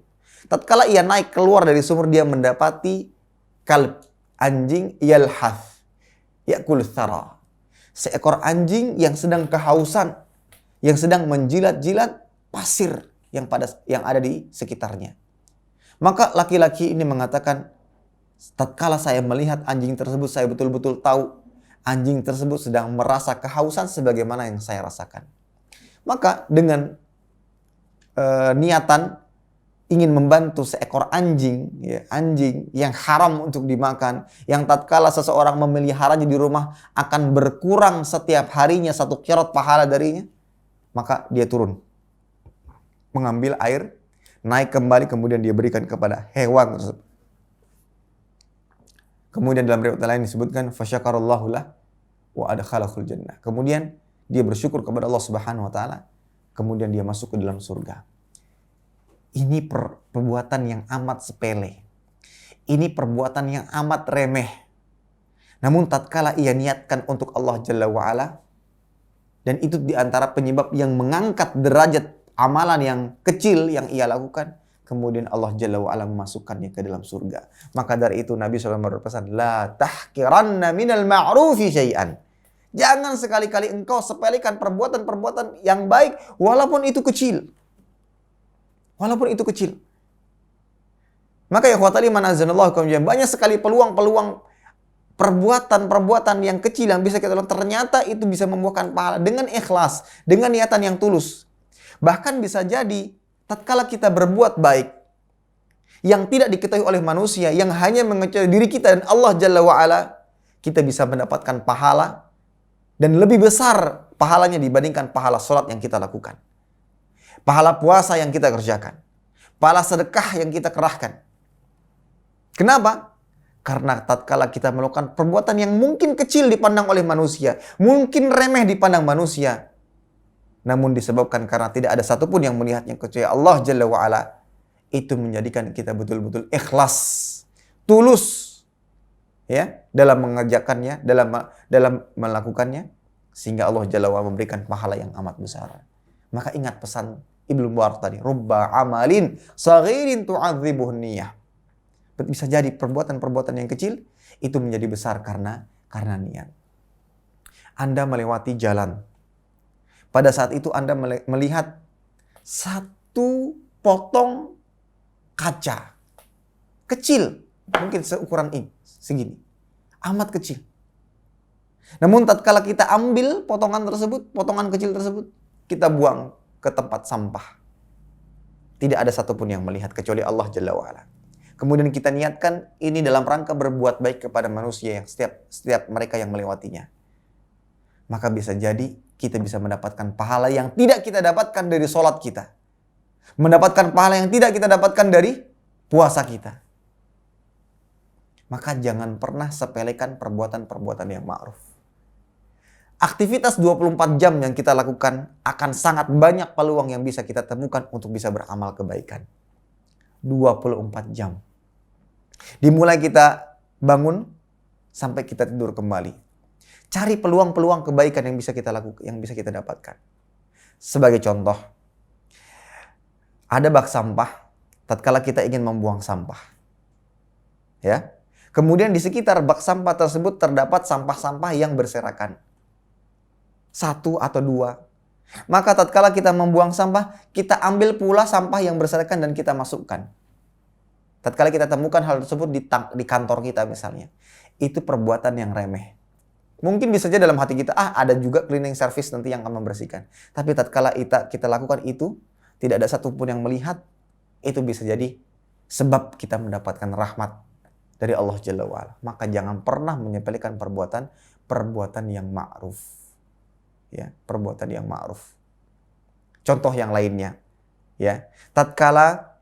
Tatkala ia naik keluar dari sumur, dia mendapati kalb, anjing yalhath yakul thara. Seekor anjing yang sedang kehausan, yang sedang menjilat-jilat pasir yang ada di sekitarnya. Maka laki-laki ini mengatakan, tatkala saya melihat anjing tersebut, saya betul-betul tahu anjing tersebut sedang merasa kehausan sebagaimana yang saya rasakan. Maka dengan niatan ingin membantu seekor anjing, ya, anjing yang haram untuk dimakan, yang tatkala seseorang memeliharanya di rumah akan berkurang setiap harinya 1 qirot pahala darinya, maka dia turun, mengambil air, naik kembali, kemudian dia berikan kepada hewan tersebut. Kemudian dalam riwayat lain disebutkan fasyakarallahu lah wa adkhalahul jannah. Kemudian dia bersyukur kepada Allah Subhanahu wa taala, kemudian dia masuk ke dalam surga. Ini perbuatan yang amat sepele. Ini perbuatan yang amat remeh. Namun tatkala ia niatkan untuk Allah Jalla wa'ala, dan itu diantara penyebab yang mengangkat derajat amalan yang kecil yang ia lakukan, kemudian Allah Jalla wa'ala memasukkannya ke dalam surga. Maka dari itu Nabi SAW berpesan, la tahkiranna minal ma'rufi syai'an. Jangan sekali-kali engkau sepelekan perbuatan-perbuatan yang baik walaupun itu kecil. Walaupun itu kecil. Maka ya ikhwatal iman azanallahu kaum, banyak sekali peluang-peluang perbuatan-perbuatan yang kecil yang bisa kita lakukan, ternyata itu bisa membuahkan pahala dengan ikhlas, dengan niatan yang tulus. Bahkan bisa jadi tatkala kita berbuat baik yang tidak diketahui oleh manusia, yang hanya mengetahui diri kita dan Allah Jalla wa'ala, kita bisa mendapatkan pahala dan lebih besar pahalanya dibandingkan pahala sholat yang kita lakukan, pahala puasa yang kita kerjakan, pahala sedekah yang kita kerahkan. Kenapa? Karena tatkala kita melakukan perbuatan yang mungkin kecil dipandang oleh manusia, mungkin remeh dipandang manusia, namun disebabkan karena tidak ada satupun yang melihatnya kecuali Allah Jalla wa'ala, itu menjadikan kita betul-betul ikhlas, tulus, ya, dalam mengerjakannya, dalam melakukannya, sehingga Allah Jalla wa'ala memberikan pahala yang amat besar. Maka ingat pesan Ibnu Mubarak tadi, rubba amalin saghirin tu'adzibuhun niyah. Bisa jadi perbuatan-perbuatan yang kecil itu menjadi besar karena niat. Anda melewati jalan. Pada saat itu Anda melihat satu potong kaca kecil, mungkin seukuran ini, segini. Amat kecil. Namun tatkala kita ambil potongan kecil tersebut, kita buang ke tempat sampah. Tidak ada satupun yang melihat kecuali Allah Jalla wa'ala. Kemudian kita niatkan ini dalam rangka berbuat baik kepada manusia yang setiap mereka yang melewatinya. Maka bisa jadi kita bisa mendapatkan pahala yang tidak kita dapatkan dari sholat kita. Mendapatkan pahala yang tidak kita dapatkan dari puasa kita. Maka jangan pernah sepelekan perbuatan-perbuatan yang ma'ruf. Aktivitas 24 jam yang kita lakukan akan sangat banyak peluang yang bisa kita temukan untuk bisa beramal kebaikan. 24 jam. Dimulai kita bangun sampai kita tidur kembali. Cari peluang-peluang kebaikan yang bisa kita lakukan, yang bisa kita dapatkan. Sebagai contoh, ada bak sampah tatkala kita ingin membuang sampah. Ya. Kemudian di sekitar bak sampah tersebut terdapat sampah-sampah yang berserakan. 1 atau 2. Maka tatkala kita membuang sampah, kita ambil pula sampah yang berserakan dan kita masukkan. Tatkala kita temukan hal tersebut di kantor kita misalnya, itu perbuatan yang remeh. Mungkin bisa saja dalam hati kita, ada juga cleaning service nanti yang akan membersihkan. Tapi tatkala kita lakukan itu, tidak ada satupun yang melihat, itu bisa jadi sebab kita mendapatkan rahmat dari Allah Jalla wa'ala. Maka jangan pernah menyepelekan perbuatan yang ma'ruf. Ya, perbuatan yang ma'ruf. Contoh yang lainnya, ya, tatkala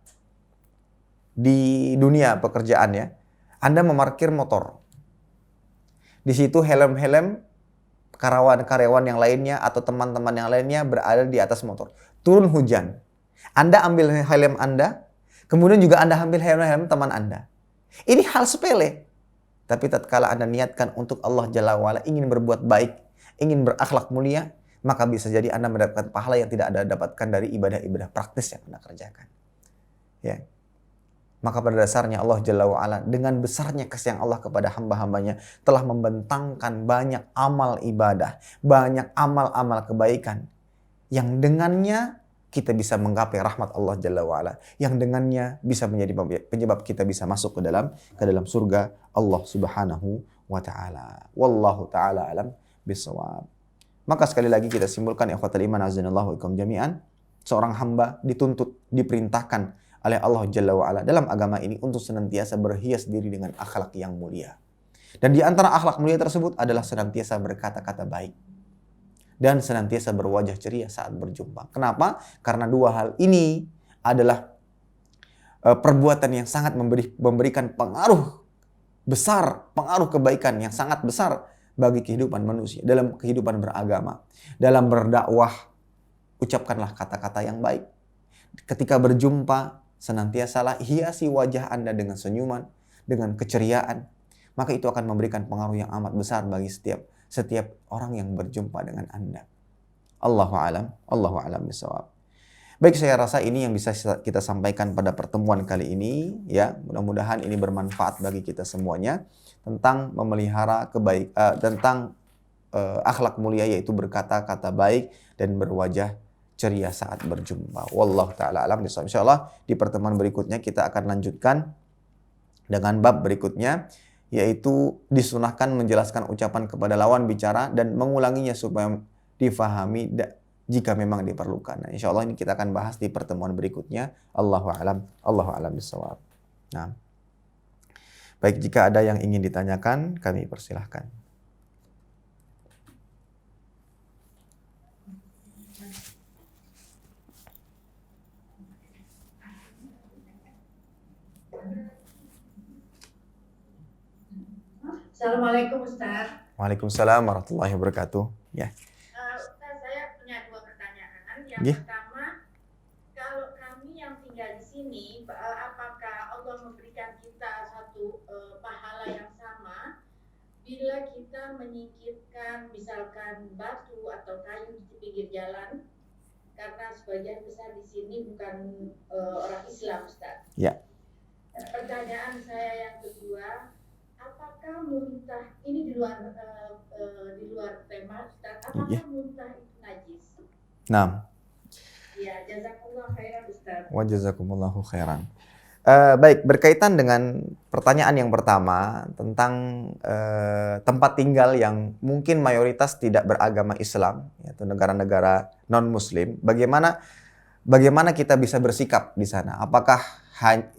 di dunia pekerjaan ya, Anda memarkir motor. Di situ helm-helm karyawan yang lainnya atau teman-teman yang lainnya berada di atas motor. Turun hujan. Anda ambil helm Anda, kemudian juga Anda ambil helm teman Anda. Ini hal sepele. Tapi tatkala Anda niatkan untuk Allah Jalla wa'ala, ingin berbuat baik, ingin berakhlak mulia, maka bisa jadi Anda mendapatkan pahala yang tidak Anda dapatkan dari ibadah-ibadah praktis yang Anda kerjakan. Ya. Maka pada dasarnya Allah Jalla wa'ala dengan besarnya kasih Allah kepada hamba-hambanya telah membentangkan banyak amal ibadah, banyak amal-amal kebaikan yang dengannya kita bisa menggapai rahmat Allah Jalla wa'ala, yang dengannya bisa menjadi penyebab kita bisa masuk ke dalam surga Allah Subhanahu wa ta'ala. Wallahu ta'ala alam bisawab. Maka sekali lagi kita simpulkan ikhwatal iman azanallahu ikum jami'an, seorang hamba dituntut, diperintahkan oleh Allah Jalla wa'ala dalam agama ini untuk senantiasa berhias diri dengan akhlak yang mulia. Dan di antara akhlak mulia tersebut adalah senantiasa berkata-kata baik dan senantiasa berwajah ceria saat berjumpa. Kenapa? Karena dua hal ini adalah perbuatan yang sangat memberikan pengaruh besar, pengaruh kebaikan yang sangat besar bagi kehidupan manusia, dalam kehidupan beragama. Dalam berdakwah, ucapkanlah kata-kata yang baik. Ketika berjumpa, senantiasalah hiasi wajah Anda dengan senyuman, dengan keceriaan. Maka itu akan memberikan pengaruh yang amat besar bagi setiap orang yang berjumpa dengan Anda. Allahu a'lam bishawab. Baik, saya rasa ini yang bisa kita sampaikan pada pertemuan kali ini, ya. Mudah-mudahan ini bermanfaat bagi kita semuanya tentang memelihara tentang akhlak mulia, yaitu berkata-kata baik dan berwajah ceria saat berjumpa. Wallahu ta'ala alam bishawab. Insyaallah di pertemuan berikutnya kita akan lanjutkan dengan bab berikutnya, yaitu disunahkan menjelaskan ucapan kepada lawan bicara dan mengulanginya supaya difahami jika memang diperlukan. Nah, insyaallah ini kita akan bahas di pertemuan berikutnya. Allahu a'lam bishawab. Nah, baik, jika ada yang ingin ditanyakan, kami persilahkan. Assalamualaikum Ustaz. Waalaikumsalam warahmatullahi wabarakatuh. Ya. Ustaz, saya punya dua pertanyaan. Yang pertama, kalau kami yang tinggal di sini, apakah Allah memberikan kita satu pahala yang sama bila kita menyingkirkan misalkan batu atau kayu di pinggir jalan? Karena sebagian besar di sini bukan orang Islam, Ustaz. Ya. Pertanyaan saya yang kedua, apakah muntah ini di luar tema, Ustaz? Apakah muntah itu najis? Nah. Ya, jazakumullah khairan, Ustaz. Wa jazakumullahu khairan. Baik, berkaitan dengan pertanyaan yang pertama tentang tempat tinggal yang mungkin mayoritas tidak beragama Islam, yaitu negara-negara non-Muslim, bagaimana kita bisa bersikap di sana? Apakah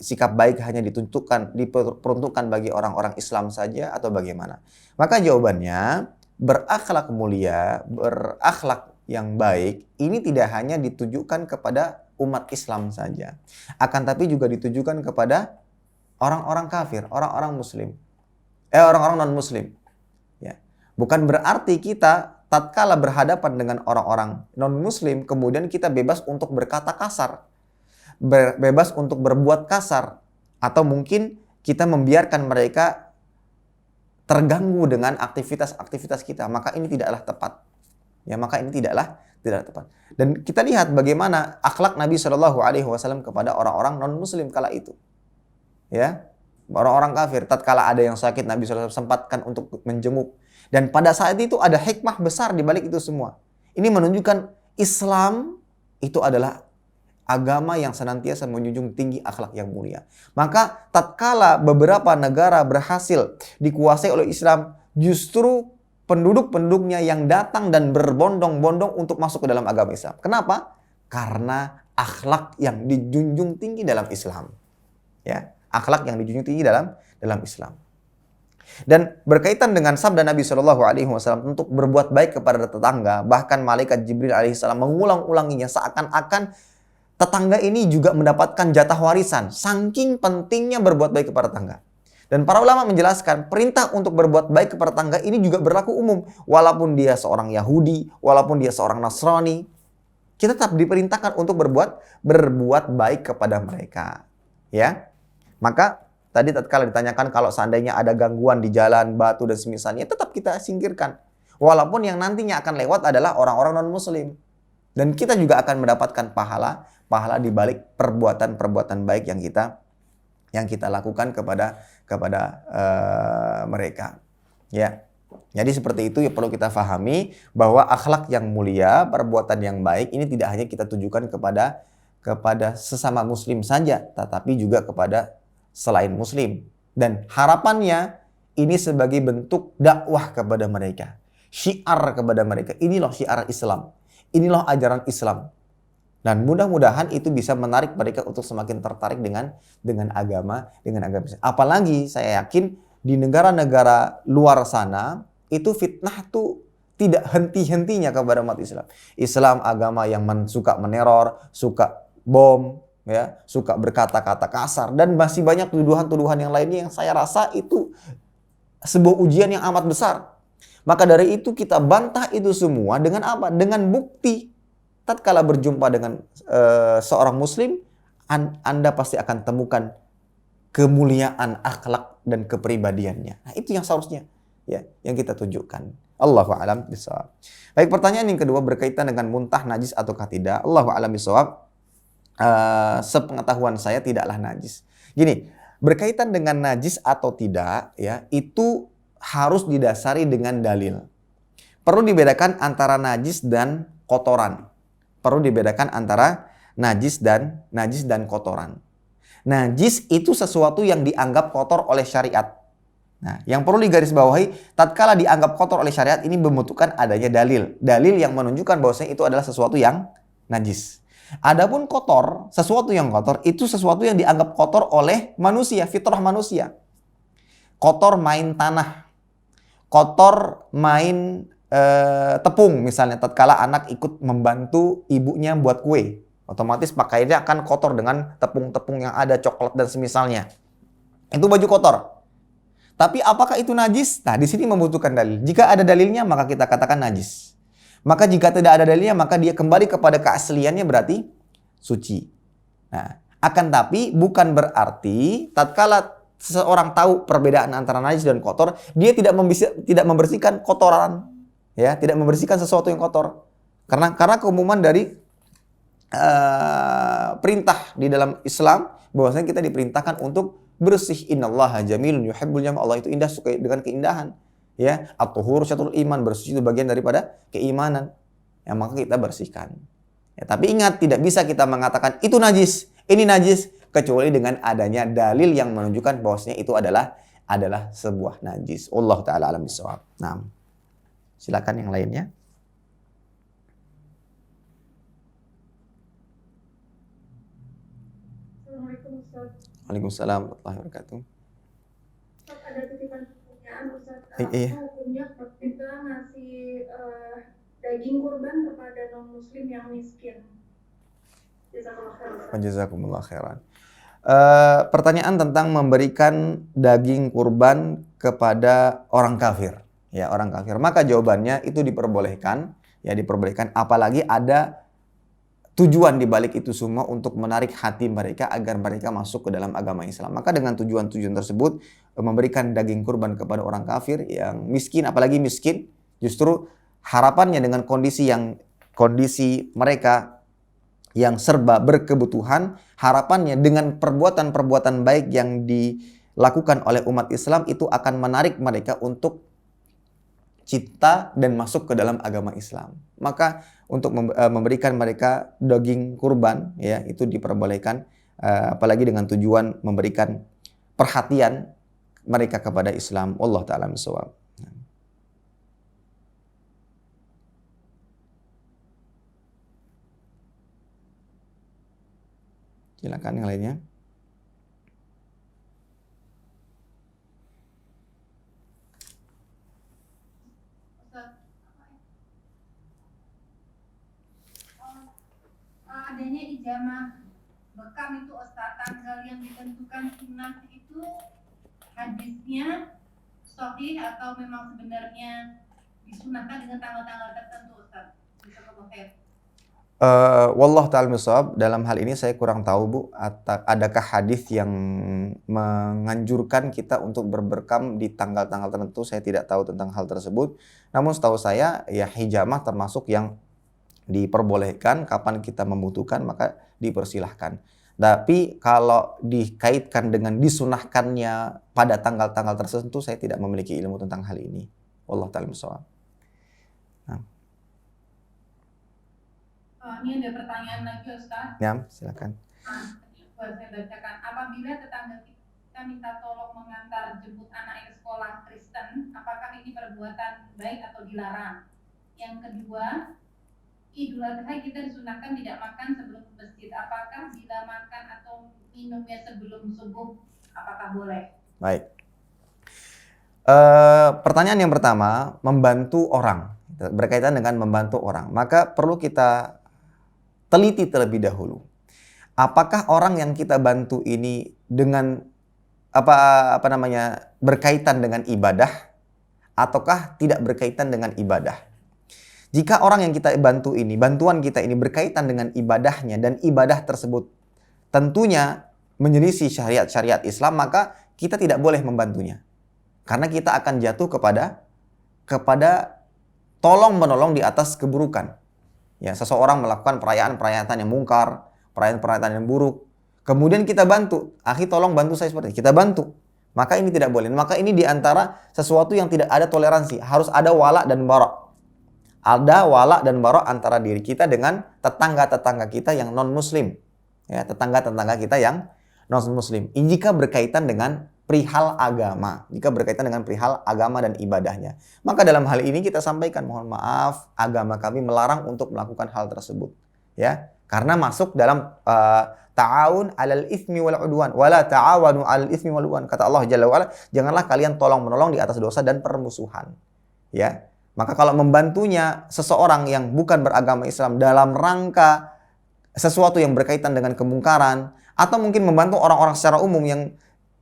sikap baik hanya diperuntukkan bagi orang-orang Islam saja atau bagaimana? Maka jawabannya, berakhlak mulia, berakhlak yang baik ini tidak hanya ditujukan kepada umat Islam saja, akan tapi juga ditujukan kepada orang-orang kafir, orang-orang non-Muslim. Ya. Bukan berarti kita tatkala berhadapan dengan orang-orang non-Muslim kemudian kita bebas untuk berkata kasar, bebas untuk berbuat kasar, atau mungkin kita membiarkan mereka terganggu dengan aktivitas-aktivitas kita. Maka ini tidaklah tepat. Ya, maka ini tidaklah tepat. Dan kita lihat bagaimana akhlak Nabi Shallallahu Alaihi Wasallam kepada orang-orang non-Muslim kala itu. Ya, orang-orang kafir. Tatkala ada yang sakit, Nabi SAW sempatkan untuk menjenguk. Dan pada saat itu ada hikmah besar di balik itu semua. Ini menunjukkan Islam itu adalah agama yang senantiasa menjunjung tinggi akhlak yang mulia. Maka tatkala beberapa negara berhasil dikuasai oleh Islam, justru penduduk-penduduknya yang datang dan berbondong-bondong untuk masuk ke dalam agama Islam. Kenapa? Karena akhlak yang dijunjung tinggi dalam Islam. Ya, akhlak yang dijunjung tinggi dalam Islam. Dan berkaitan dengan sabda Nabi Shallallahu Alaihi Wasallam untuk berbuat baik kepada tetangga, bahkan malaikat Jibril alaihissalam mengulang-ulanginya seakan-akan tetangga ini juga mendapatkan jatah warisan. Saking pentingnya berbuat baik kepada tetangga. Dan para ulama menjelaskan perintah untuk berbuat baik kepada tetangga ini juga berlaku umum. Walaupun dia seorang Yahudi, walaupun dia seorang Nasrani, kita tetap diperintahkan untuk berbuat baik kepada mereka. Ya, maka tadi tatkala ditanyakan kalau seandainya ada gangguan di jalan, batu dan semisalnya, tetap kita singkirkan. Walaupun yang nantinya akan lewat adalah orang-orang non-muslim. Dan kita juga akan mendapatkan pahala di balik perbuatan-perbuatan baik yang kita lakukan kepada mereka. Ya. Jadi seperti itu ya, perlu kita pahami bahwa akhlak yang mulia, perbuatan yang baik ini tidak hanya kita tujukan kepada sesama muslim saja, tetapi juga kepada selain muslim. Dan harapannya ini sebagai bentuk dakwah kepada mereka, syiar kepada mereka. Inilah syiar Islam, inilah ajaran Islam. Dan mudah-mudahan itu bisa menarik mereka untuk semakin tertarik dengan agama Islam. Apalagi saya yakin di negara-negara luar sana itu fitnah tuh tidak henti-hentinya kepada umat Islam. Islam agama yang suka meneror, suka bom, ya, suka berkata-kata kasar, dan masih banyak tuduhan-tuduhan yang lainnya yang saya rasa itu sebuah ujian yang amat besar. Maka dari itu kita bantah itu semua dengan apa? Dengan bukti. Tatkala berjumpa dengan seorang muslim, Anda pasti akan temukan kemuliaan akhlak dan kepribadiannya. Nah, itu yang seharusnya ya yang kita tunjukkan. Allahu a'lam bishawab. Baik, pertanyaan yang kedua berkaitan dengan muntah najis ataukah tidak. Allahu a'lam bishawab. Sepengetahuan saya tidaklah najis. Gini, berkaitan dengan najis atau tidak ya, itu harus didasari dengan dalil. Perlu dibedakan antara najis dan kotoran. Perlu dibedakan antara najis dan kotoran. Najis itu sesuatu yang dianggap kotor oleh syariat. Nah, yang perlu digarisbawahi, tatkala dianggap kotor oleh syariat ini membutuhkan adanya dalil. Dalil yang menunjukkan bahwasanya itu adalah sesuatu yang najis. Adapun kotor, sesuatu yang kotor itu sesuatu yang dianggap kotor oleh manusia, fitrah manusia. Kotor main tanah, kotor main tepung misalnya, tatkala anak ikut membantu ibunya buat kue, otomatis pakaiannya akan kotor dengan tepung-tepung yang ada, coklat dan semisalnya. Itu baju kotor. Tapi apakah itu najis? Nah, di sini membutuhkan dalil. Jika ada dalilnya maka kita katakan najis. Maka jika tidak ada dalilnya maka dia kembali kepada keasliannya, berarti suci. Nah, akan tapi bukan berarti tatkala seseorang tahu perbedaan antara najis dan kotor, dia tidak membersihkan kotoran. Ya, tidak membersihkan sesuatu yang kotor. Karena keumuman dari perintah di dalam Islam bahwasanya kita diperintahkan untuk bersih. Innallaha jamilun yuhibbul jamal. Allah itu indah, suka dengan keindahan. Ya, at-tuhur syatrul iman, bersih itu bagian daripada keimanan. Ya, maka kita bersihkan. Ya, tapi ingat, tidak bisa kita mengatakan itu najis, ini najis kecuali dengan adanya dalil yang menunjukkan bahwasanya itu adalah sebuah najis. Allah taala alam bisawab. Nah, silakan yang lainnya. Assalamualaikum Ustaz. Waalaikumsalam warahmatullahi wabarakatuh. Ustaz, ada titipan pertanyaan Ustaz. Iya. Apa hukumnya kita ngasih daging kurban kepada non-muslim yang miskin? Jazakumullah khairan. Pertanyaan tentang memberikan daging kurban kepada orang kafir. Ya, orang kafir. Maka jawabannya itu diperbolehkan. Ya, diperbolehkan. Apalagi ada tujuan di balik itu semua untuk menarik hati mereka agar mereka masuk ke dalam agama Islam. Maka dengan tujuan-tujuan tersebut, memberikan daging kurban kepada orang kafir yang miskin, apalagi miskin, justru harapannya dengan kondisi mereka yang serba berkebutuhan, harapannya dengan perbuatan-perbuatan baik yang dilakukan oleh umat Islam itu akan menarik mereka untuk cinta dan masuk ke dalam agama Islam. Maka untuk memberikan mereka daging kurban, ya, itu diperbolehkan, apalagi dengan tujuan memberikan perhatian mereka kepada Islam. Allah taala bisawab. Silakan yang lainnya. Adanya ijamah bekam itu Ustaz, tanggal yang ditentukan sunnah itu hadisnya sahih atau memang sebenarnya disunahkan dengan tanggal-tanggal tertentu, Ustaz? Jazakallahu khair. Wallah ta'ala misawab, dalam hal ini saya kurang tahu Bu, adakah hadis yang menganjurkan kita untuk berberkam di tanggal-tanggal tertentu. Saya tidak tahu tentang hal tersebut. Namun setahu saya ya hijamah termasuk yang diperbolehkan, kapan kita membutuhkan maka dipersilahkan. Tapi kalau dikaitkan dengan disunahkannya pada tanggal-tanggal tertentu, saya tidak memiliki ilmu tentang hal ini. Wallah ta'ala misawab. Ini ada pertanyaan lagi, Ustaz. Ya, silakan. Saya bacakan. Apabila tetangga kita minta tolong mengantar jemput anaknya ke sekolah Kristen, apakah ini perbuatan baik atau dilarang? Yang kedua, Idul Adha kita disunahkan tidak makan sebelum ke masjid. Apakah bila makan atau minumnya sebelum subuh, apakah boleh? Baik. Pertanyaan yang pertama, membantu orang. Berkaitan dengan membantu orang. Maka perlu kita teliti terlebih dahulu. Apakah orang yang kita bantu ini dengan berkaitan dengan ibadah ataukah tidak berkaitan dengan ibadah? Jika orang yang kita bantu ini, bantuan kita ini berkaitan dengan ibadahnya dan ibadah tersebut tentunya menyelisih syariat-syariat Islam, maka kita tidak boleh membantunya. Karena kita akan jatuh kepada tolong menolong di atas keburukan. Ya, seseorang melakukan perayaan-perayaan yang mungkar, perayaan-perayaan yang buruk. Kemudian kita bantu, akhi tolong bantu saya seperti ini. Kita bantu. Maka ini tidak boleh. Maka ini diantara sesuatu yang tidak ada toleransi. Harus ada wala dan bara. Ada wala dan bara antara diri kita dengan tetangga-tetangga kita yang non-muslim. Ya, tetangga-tetangga kita yang non-muslim. Ini jika berkaitan dengan perihal agama. Jika berkaitan dengan perihal agama dan ibadahnya. Maka dalam hal ini kita sampaikan, mohon maaf, agama kami melarang untuk melakukan hal tersebut. Ya, karena masuk dalam ta'awun 'alal itsmi wal 'udwan wala ta'awanu 'alal itsmi wal 'udwan. Kata Allah Jalla wa ala, janganlah kalian tolong-menolong di atas dosa dan permusuhan. Ya. Maka kalau membantunya seseorang yang bukan beragama Islam dalam rangka sesuatu yang berkaitan dengan kemungkaran, atau mungkin membantu orang-orang secara umum yang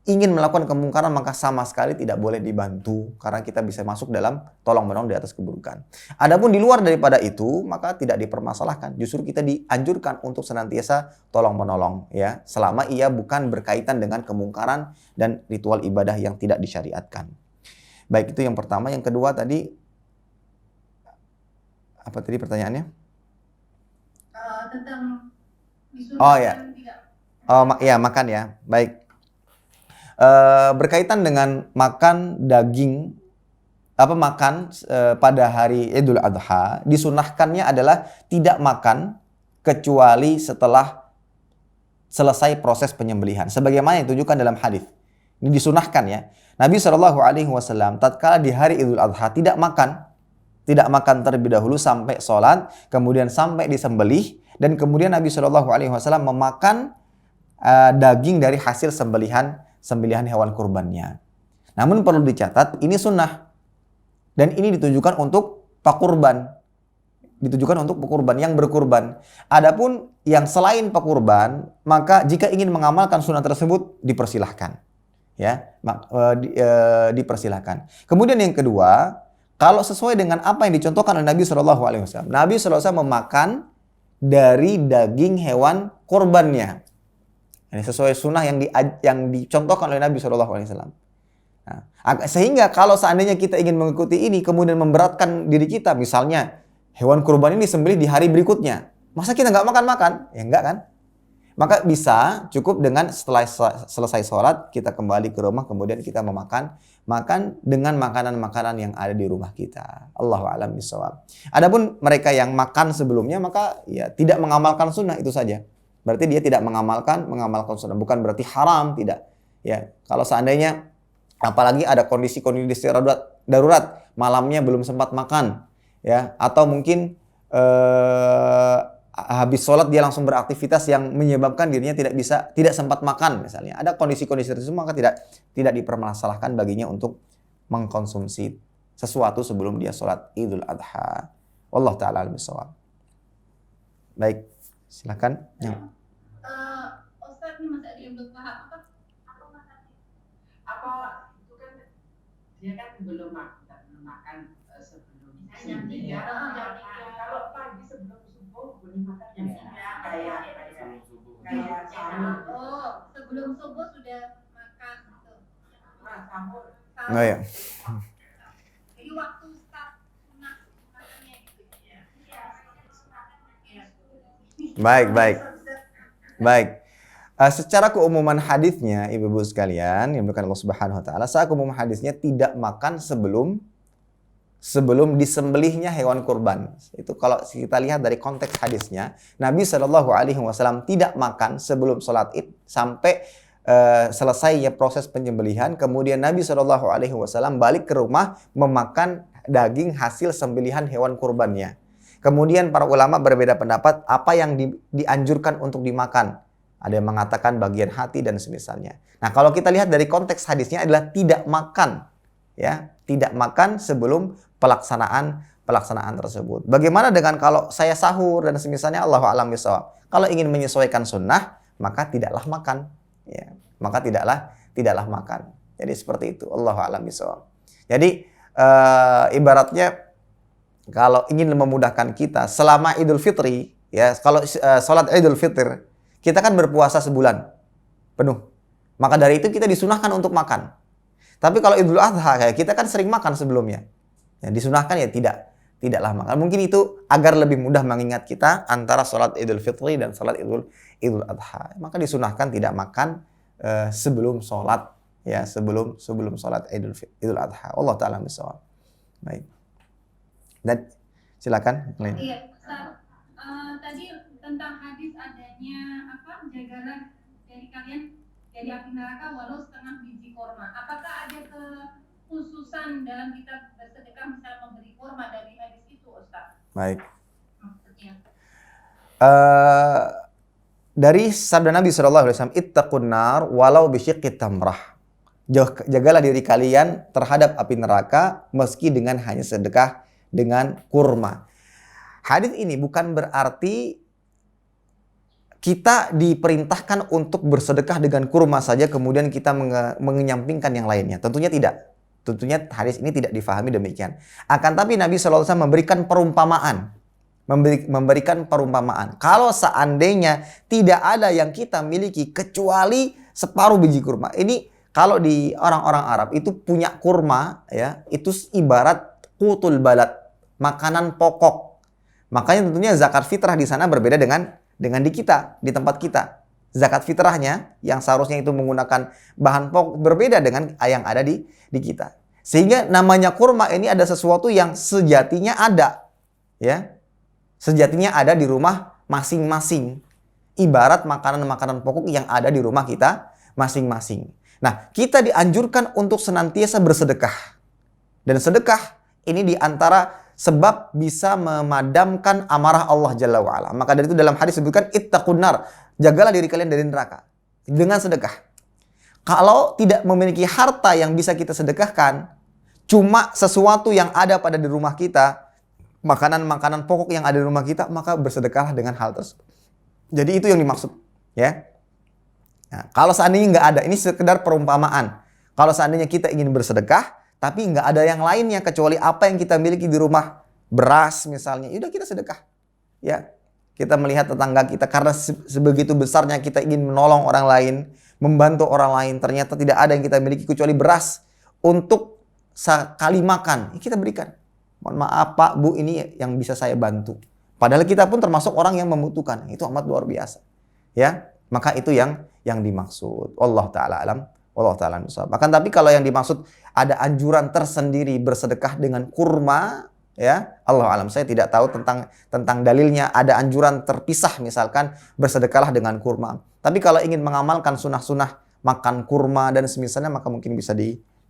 ingin melakukan kemungkaran, maka sama sekali tidak boleh dibantu karena kita bisa masuk dalam tolong-menolong di atas keburukan. Adapun di luar daripada itu, maka tidak dipermasalahkan. Justru kita dianjurkan untuk senantiasa tolong-menolong, ya, selama ia bukan berkaitan dengan kemungkaran dan ritual ibadah yang tidak disyariatkan. Baik, itu yang pertama. Yang kedua tadi apa tadi pertanyaannya? Tentang Oh ya. Ya, makan ya. Baik. Berkaitan dengan makan daging, makan pada hari Idul Adha, disunahkannya adalah tidak makan kecuali setelah selesai proses penyembelihan. Sebagaimana yang ditujukan dalam hadis. Ini disunahkan ya. Nabi SAW tatkala di hari Idul Adha tidak makan terlebih dahulu sampai sholat, kemudian sampai disembelih, dan kemudian Nabi SAW memakan daging dari hasil sembelihan hewan kurbannya. Namun perlu dicatat, ini sunnah. Dan ini ditujukan untuk pekurban. Ditujukan untuk pekurban, yang berkurban. Adapun yang selain pekurban, maka jika ingin mengamalkan sunnah tersebut, dipersilahkan. Ya, dipersilahkan. Kemudian yang kedua, kalau sesuai dengan apa yang dicontohkan oleh Nabi SAW. Nabi SAW memakan dari daging hewan kurbannya. Ini sesuai sunnah yang dicontohkan oleh Nabi SAW. Nah, sehingga kalau seandainya kita ingin mengikuti ini, kemudian memberatkan diri kita, misalnya hewan kurban ini disembelih di hari berikutnya, masa kita nggak makan-makan? Ya enggak kan? Maka bisa cukup dengan setelah selesai sholat, kita kembali ke rumah, kemudian kita makan dengan makanan-makanan yang ada di rumah kita. Allahu a'lam bishawab. Adapun mereka yang makan sebelumnya, maka ya tidak mengamalkan sunnah, itu saja. Berarti dia tidak mengamalkan sunnah. Bukan berarti haram, tidak. Ya, kalau seandainya apalagi ada kondisi-kondisi darurat, malamnya belum sempat makan, ya, atau mungkin habis sholat dia langsung beraktivitas yang menyebabkan dirinya tidak sempat makan, misalnya. Ada kondisi-kondisi tersebut, maka tidak dipermasalahkan baginya untuk mengkonsumsi sesuatu sebelum dia sholat Idul Adha. Wallahu ta'ala a'lam bishawab. Baik, silakan. Ustaz, ini masih ada yang belum paham apa dia kan belum makan sebelum jam 3, kalau pagi sebelum subuh boleh makan ya kayak sahur. Sebelum subuh sudah makan gitu. Sahur. Oh ya. Jadi waktu start sunah makannya gitu ya. Baik. Secara keumuman hadisnya, ibu-ibu sekalian, yang bukan Allah Subhanahu wa taala, secara keumuman hadisnya tidak makan sebelum disembelihnya hewan kurban. Itu kalau kita lihat dari konteks hadisnya, Nabi Shallallahu alaihi wasallam tidak makan sebelum sholat Id sampai selesainya proses penyembelihan. Kemudian Nabi Shallallahu alaihi wasallam balik ke rumah memakan daging hasil sembelihan hewan kurbannya. Kemudian para ulama berbeda pendapat apa yang dianjurkan untuk dimakan. Ada yang mengatakan bagian hati dan semisalnya. Nah, kalau kita lihat dari konteks hadisnya adalah tidak makan, ya, tidak makan sebelum pelaksanaan tersebut. Bagaimana dengan kalau saya sahur dan semisalnya, Allahu a'lam bishawab. Kalau ingin menyesuaikan sunnah, maka tidaklah makan, ya. Maka tidaklah makan. Jadi seperti itu, Allahu a'lam bishawab. Jadi ibaratnya kalau ingin memudahkan kita selama Idul Fitri, ya, kalau sholat Idul Fitr, kita kan berpuasa sebulan penuh. Maka dari itu kita disunahkan untuk makan. Tapi kalau Idul Adha, kayak kita kan sering makan sebelumnya. Ya, disunahkan ya tidaklah makan. Mungkin itu agar lebih mudah mengingat kita antara sholat Idul Fitri dan sholat Idul Adha. Maka disunahkan tidak makan sebelum sholat, ya, sebelum sholat Idul Adha. Allah taala bishawab. Baik. Dan silakan. Iya, Ustaz. Tadi tentang hadis adanya jagalah dari kalian dari api neraka walau setengah biji kurma. Apakah ada kekhususan dalam kita bersedekah misalnya memberi kurma dari hadis itu, Ustaz? Baik. Maksudnya. Dari sabda Nabi SAW, ittaqun nar walau bisyiqqi tamrah. Jagalah diri kalian terhadap api neraka meski dengan hanya sedekah dengan kurma. Hadis ini bukan berarti kita diperintahkan untuk bersedekah dengan kurma saja kemudian kita mengenyampingkan yang lainnya. Tentunya tidak. Tentunya hadis ini tidak difahami demikian. Akan tapi Nabi SAW memberikan perumpamaan. Memberikan perumpamaan. Kalau seandainya tidak ada yang kita miliki kecuali separuh biji kurma. Ini kalau di orang-orang Arab itu punya kurma, ya, itu ibarat qutul balad, makanan pokok. Makanya tentunya zakat fitrah di sana berbeda dengan di kita, di tempat kita. Zakat fitrahnya yang seharusnya itu menggunakan bahan pokok berbeda dengan yang ada di kita. Sehingga namanya kurma ini ada sesuatu yang sejatinya ada, ya. Sejatinya ada di rumah masing-masing. Ibarat makanan-makanan pokok yang ada di rumah kita masing-masing. Nah, kita dianjurkan untuk senantiasa bersedekah. Dan sedekah ini di antara sebab bisa memadamkan amarah Allah Jalla wa'ala. Maka dari itu dalam hadis disebutkan ittaqun nar, jagalah diri kalian dari neraka dengan sedekah. Kalau tidak memiliki harta yang bisa kita sedekahkan, cuma sesuatu yang ada pada di rumah kita, makanan-makanan pokok yang ada di rumah kita, maka bersedekahlah dengan hal tersebut. Jadi itu yang dimaksud, ya. Nah, kalau seandainya nggak ada, ini sekedar perumpamaan. Kalau seandainya kita ingin bersedekah tapi nggak ada yang lainnya kecuali apa yang kita miliki di rumah, beras misalnya, yaudah kita sedekah, ya. Kita melihat tetangga kita karena sebegitu besarnya kita ingin menolong orang lain, membantu orang lain, ternyata tidak ada yang kita miliki kecuali beras untuk sekali makan, ya kita berikan. Mohon maaf Pak, Bu, ini yang bisa saya bantu. Padahal kita pun termasuk orang yang membutuhkan, itu amat luar biasa, ya. Maka itu yang dimaksud. Allah taala alam. Allah ta'ala nusab. Akan tapi kalau yang dimaksud ada anjuran tersendiri bersedekah dengan kurma, ya, Allah alam, saya tidak tahu tentang dalilnya. Ada anjuran terpisah misalkan bersedekahlah dengan kurma. Tapi kalau ingin mengamalkan sunnah-sunnah makan kurma dan semisalnya maka mungkin bisa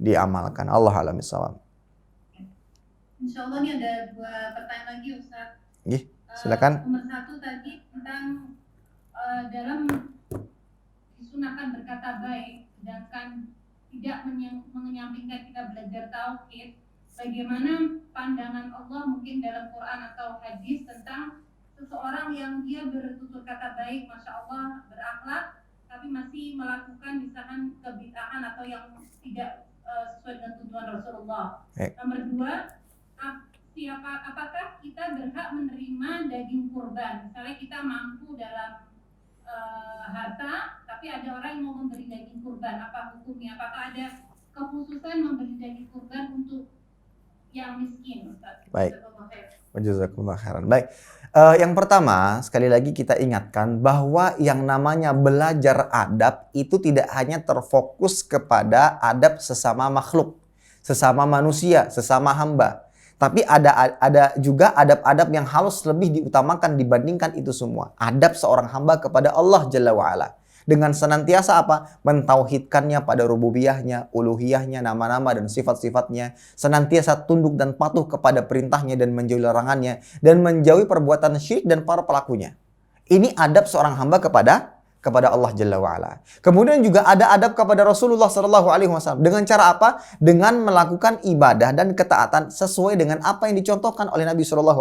diamalkan. Allah alam bisawab. Insya Allah ini ada 2 pertanyaan lagi, Ustaz. Silakan. Nomor 1 tadi tentang dalam disunahkan berkata baik sedangkan tidak mengenyampingkan kita belajar tauhid. Bagaimana pandangan Allah mungkin dalam Quran atau hadis tentang seseorang yang dia bertutur kata baik, Masya Allah, berakhlak, tapi masih melakukan misalkan kebid'ahan atau yang tidak sesuai dengan tuntunan Rasulullah. Baik. Nomor 2, apakah kita berhak menerima daging kurban? Misalnya kita mampu dalam harta, tapi ada orang yang mau memberi daging kurban, apa hukumnya? Apakah ada kekhususan memberi daging kurban untuk yang miskin, Ustaz? Baik. Jazakallahu khair. Jazakumullah khairan. Baik. Yang pertama, sekali lagi kita ingatkan bahwa yang namanya belajar adab itu tidak hanya terfokus kepada adab sesama makhluk, sesama manusia, sesama hamba. Tapi ada juga adab-adab yang harus lebih diutamakan dibandingkan itu semua. Adab seorang hamba kepada Allah Jalla wa'ala. Dengan senantiasa apa? Mentauhidkannya pada rububiyahnya, uluhiyahnya, nama-nama dan sifat-sifatnya. Senantiasa tunduk dan patuh kepada perintahnya dan menjauhi larangannya. Dan menjauhi perbuatan syirik dan para pelakunya. Ini adab seorang hamba kepada Allah Jalla wa'ala. Kemudian juga ada adab kepada Rasulullah SAW. Dengan cara apa? Dengan melakukan ibadah dan ketaatan sesuai dengan apa yang dicontohkan oleh Nabi SAW.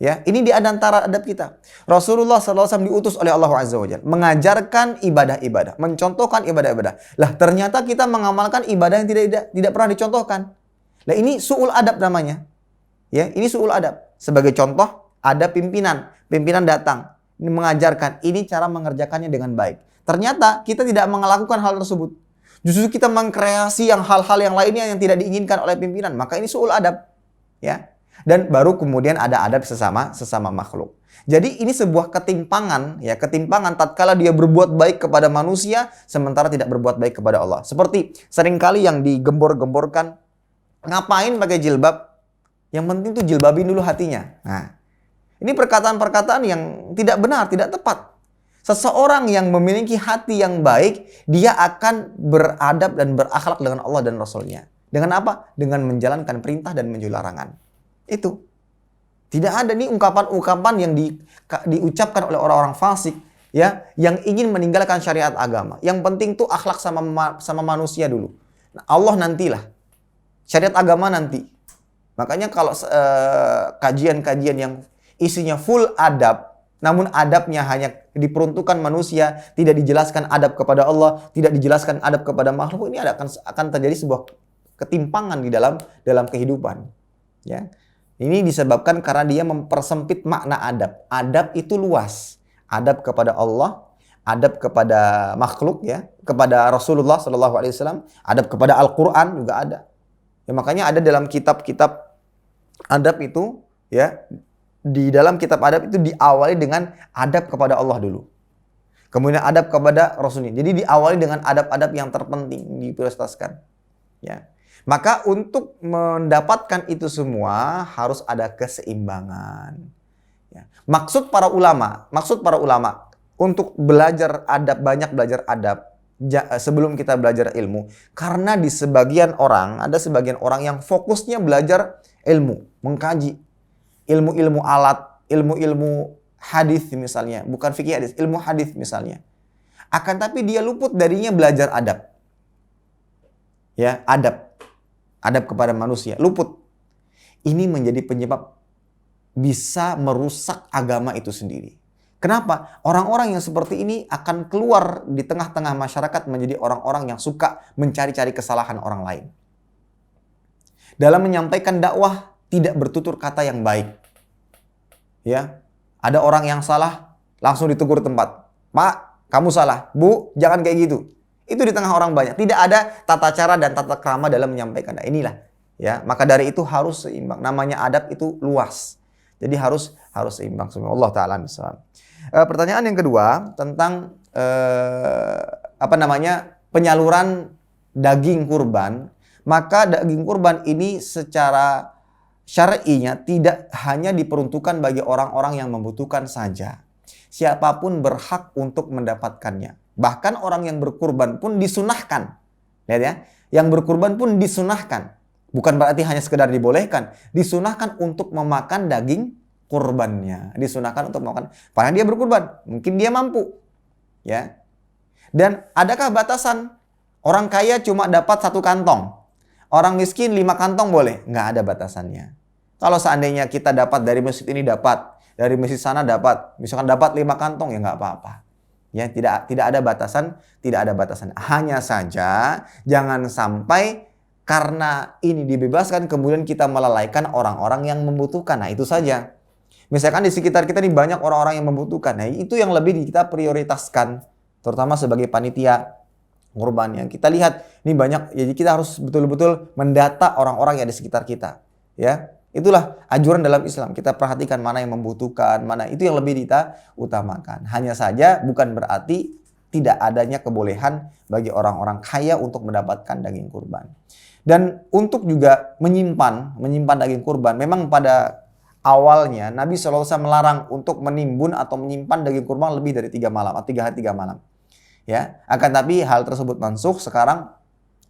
Ya, ini di antara adab kita. Rasulullah SAW diutus oleh Allah Azza wa Jalla mengajarkan ibadah-ibadah, mencontohkan ibadah-ibadah. Lah ternyata kita mengamalkan ibadah yang tidak pernah dicontohkan. Lah ini su'ul adab namanya. Ya, ini su'ul adab. Sebagai contoh, ada pimpinan datang mengajarkan ini cara mengerjakannya dengan baik. Ternyata kita tidak melakukan hal tersebut. Justru kita mengkreasi hal-hal yang lainnya yang tidak diinginkan oleh pimpinan. Maka ini su'ul adab. Ya. Dan baru kemudian ada adab sesama makhluk. Jadi ini sebuah ketimpangan, ya, ketimpangan tatkala dia berbuat baik kepada manusia sementara tidak berbuat baik kepada Allah. Seperti seringkali yang digembor-gemborkan, ngapain pakai jilbab? Yang penting tuh jilbabin dulu hatinya. Nah, ini perkataan-perkataan yang tidak benar, tidak tepat. Seseorang yang memiliki hati yang baik, dia akan beradab dan berakhlak dengan Allah dan Rasulnya. Dengan apa? Dengan menjalankan perintah dan menjauhi larangan. Itu. Tidak ada nih ungkapan-ungkapan yang diucapkan oleh orang-orang fasik, ya, yang ingin meninggalkan syariat agama. Yang penting tuh akhlak sama manusia dulu. Nah, Allah nantilah. Syariat agama nanti. Makanya kalau kajian-kajian yang isinya full adab, namun adabnya hanya diperuntukkan manusia, tidak dijelaskan adab kepada Allah, tidak dijelaskan adab kepada makhluk, ini akan terjadi sebuah ketimpangan di dalam kehidupan. Ya. Ini disebabkan karena dia mempersempit makna adab. Adab itu luas. Adab kepada Allah, adab kepada makhluk, ya, kepada Rasulullah SAW, adab kepada Al-Quran juga ada. Ya, makanya ada dalam kitab-kitab adab itu, ya, di dalam kitab adab itu diawali dengan adab kepada Allah dulu. Kemudian adab kepada Rasulnya. Jadi diawali dengan adab-adab yang terpenting diprioritaskan. Ya. Maka untuk mendapatkan itu semua harus ada keseimbangan. Ya. Maksud para ulama untuk belajar adab, banyak belajar adab sebelum kita belajar ilmu. Karena ada sebagian orang yang fokusnya belajar ilmu, mengkaji ilmu-ilmu alat, ilmu-ilmu hadis misalnya, bukan fikih hadis, ilmu hadis misalnya. Akan tapi dia luput darinya belajar adab. Ya, adab kepada manusia, luput. Ini menjadi penyebab bisa merusak agama itu sendiri. Kenapa? Orang-orang yang seperti ini akan keluar di tengah-tengah masyarakat menjadi orang-orang yang suka mencari-cari kesalahan orang lain. Dalam menyampaikan dakwah tidak bertutur kata yang baik. Ya, ada orang yang salah langsung ditegur tempat. Pak, kamu salah. Bu, jangan kayak gitu. Itu di tengah orang banyak. Tidak ada tata cara dan tata krama dalam menyampaikan. Nah, inilah, ya. Maka dari itu harus seimbang. Namanya adab itu luas. Jadi harus seimbang. Allah Ta'ala misal. Pertanyaan yang kedua tentang penyaluran daging kurban. Maka daging kurban ini secara syar'inya tidak hanya diperuntukkan bagi orang-orang yang membutuhkan saja. Siapapun berhak untuk mendapatkannya. Bahkan orang yang berkurban pun disunahkan. Lihat ya, yang berkurban pun disunahkan. Bukan berarti hanya sekedar dibolehkan. Disunahkan untuk memakan daging kurbannya. Disunahkan untuk memakan. Padahal dia berkurban. Mungkin dia mampu. Ya. Dan adakah batasan? Orang kaya cuma dapat 1 kantong. Orang miskin 5 kantong boleh? Nggak ada batasannya. Kalau seandainya kita dapat dari masjid ini dapat. Dari masjid sana dapat. Misalkan dapat 5 kantong ya nggak apa-apa. Ya, tidak ada batasan, tidak ada batasan. Hanya saja jangan sampai karena ini dibebaskan kemudian kita melalaikan orang-orang yang membutuhkan. Nah, itu saja. Misalkan di sekitar kita nih banyak orang-orang yang membutuhkan. Nah, itu yang lebih kita prioritaskan, terutama sebagai panitia kurban. Yang kita lihat ini banyak, jadi kita harus betul-betul mendata orang-orang yang di sekitar kita. Ya, itulah anjuran dalam Islam. Kita perhatikan mana yang membutuhkan, mana itu yang lebih kita utamakan. Hanya saja bukan berarti tidak adanya kebolehan bagi orang-orang kaya untuk mendapatkan daging kurban. Dan untuk juga menyimpan daging kurban, memang pada awalnya Nabi SAW melarang untuk menimbun atau menyimpan daging kurban lebih dari 3 malam, atau 3 hari 3 malam. Ya, akan tapi hal tersebut mansuh, sekarang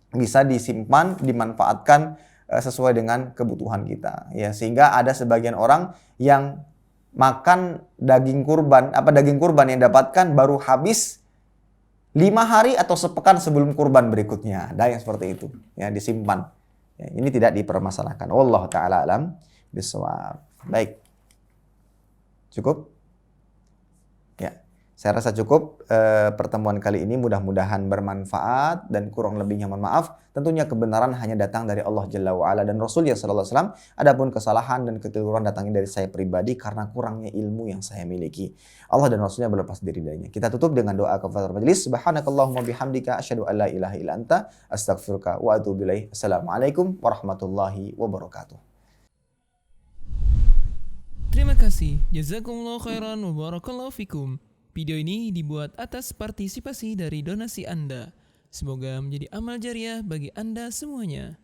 bisa disimpan, dimanfaatkan sesuai dengan kebutuhan kita, ya, sehingga ada sebagian orang yang makan daging kurban yang dapatkan baru habis 5 hari atau sepekan sebelum kurban berikutnya. Ada yang seperti itu, ya, disimpan. Ya, ini tidak dipermasalahkan. Wallahu taala alam bisawab. Baik, cukup. Ya, saya rasa cukup pertemuan kali ini, mudah-mudahan bermanfaat dan kurang lebihnya mohon maaf. Tentunya kebenaran hanya datang dari Allah Jalla wa'ala dan Rasulnya sallallahu alaihi wasallam. Adapun kesalahan dan kekeliruan datangnya dari saya pribadi karena kurangnya ilmu yang saya miliki. Allah dan Rasulnya berlepas diri darinya. Kita tutup dengan doa kafaratul majelis. Subhanakallahumma bihamdika asyhadu an la ilaha illa anta astaghfiruka wa atubu ilaik. Assalamualaikum warahmatullahi wabarakatuh. Terima kasih. Jazakumullah khairan wa barakallahu fikum. Video ini dibuat atas partisipasi dari donasi Anda. Semoga menjadi amal jariah bagi Anda semuanya.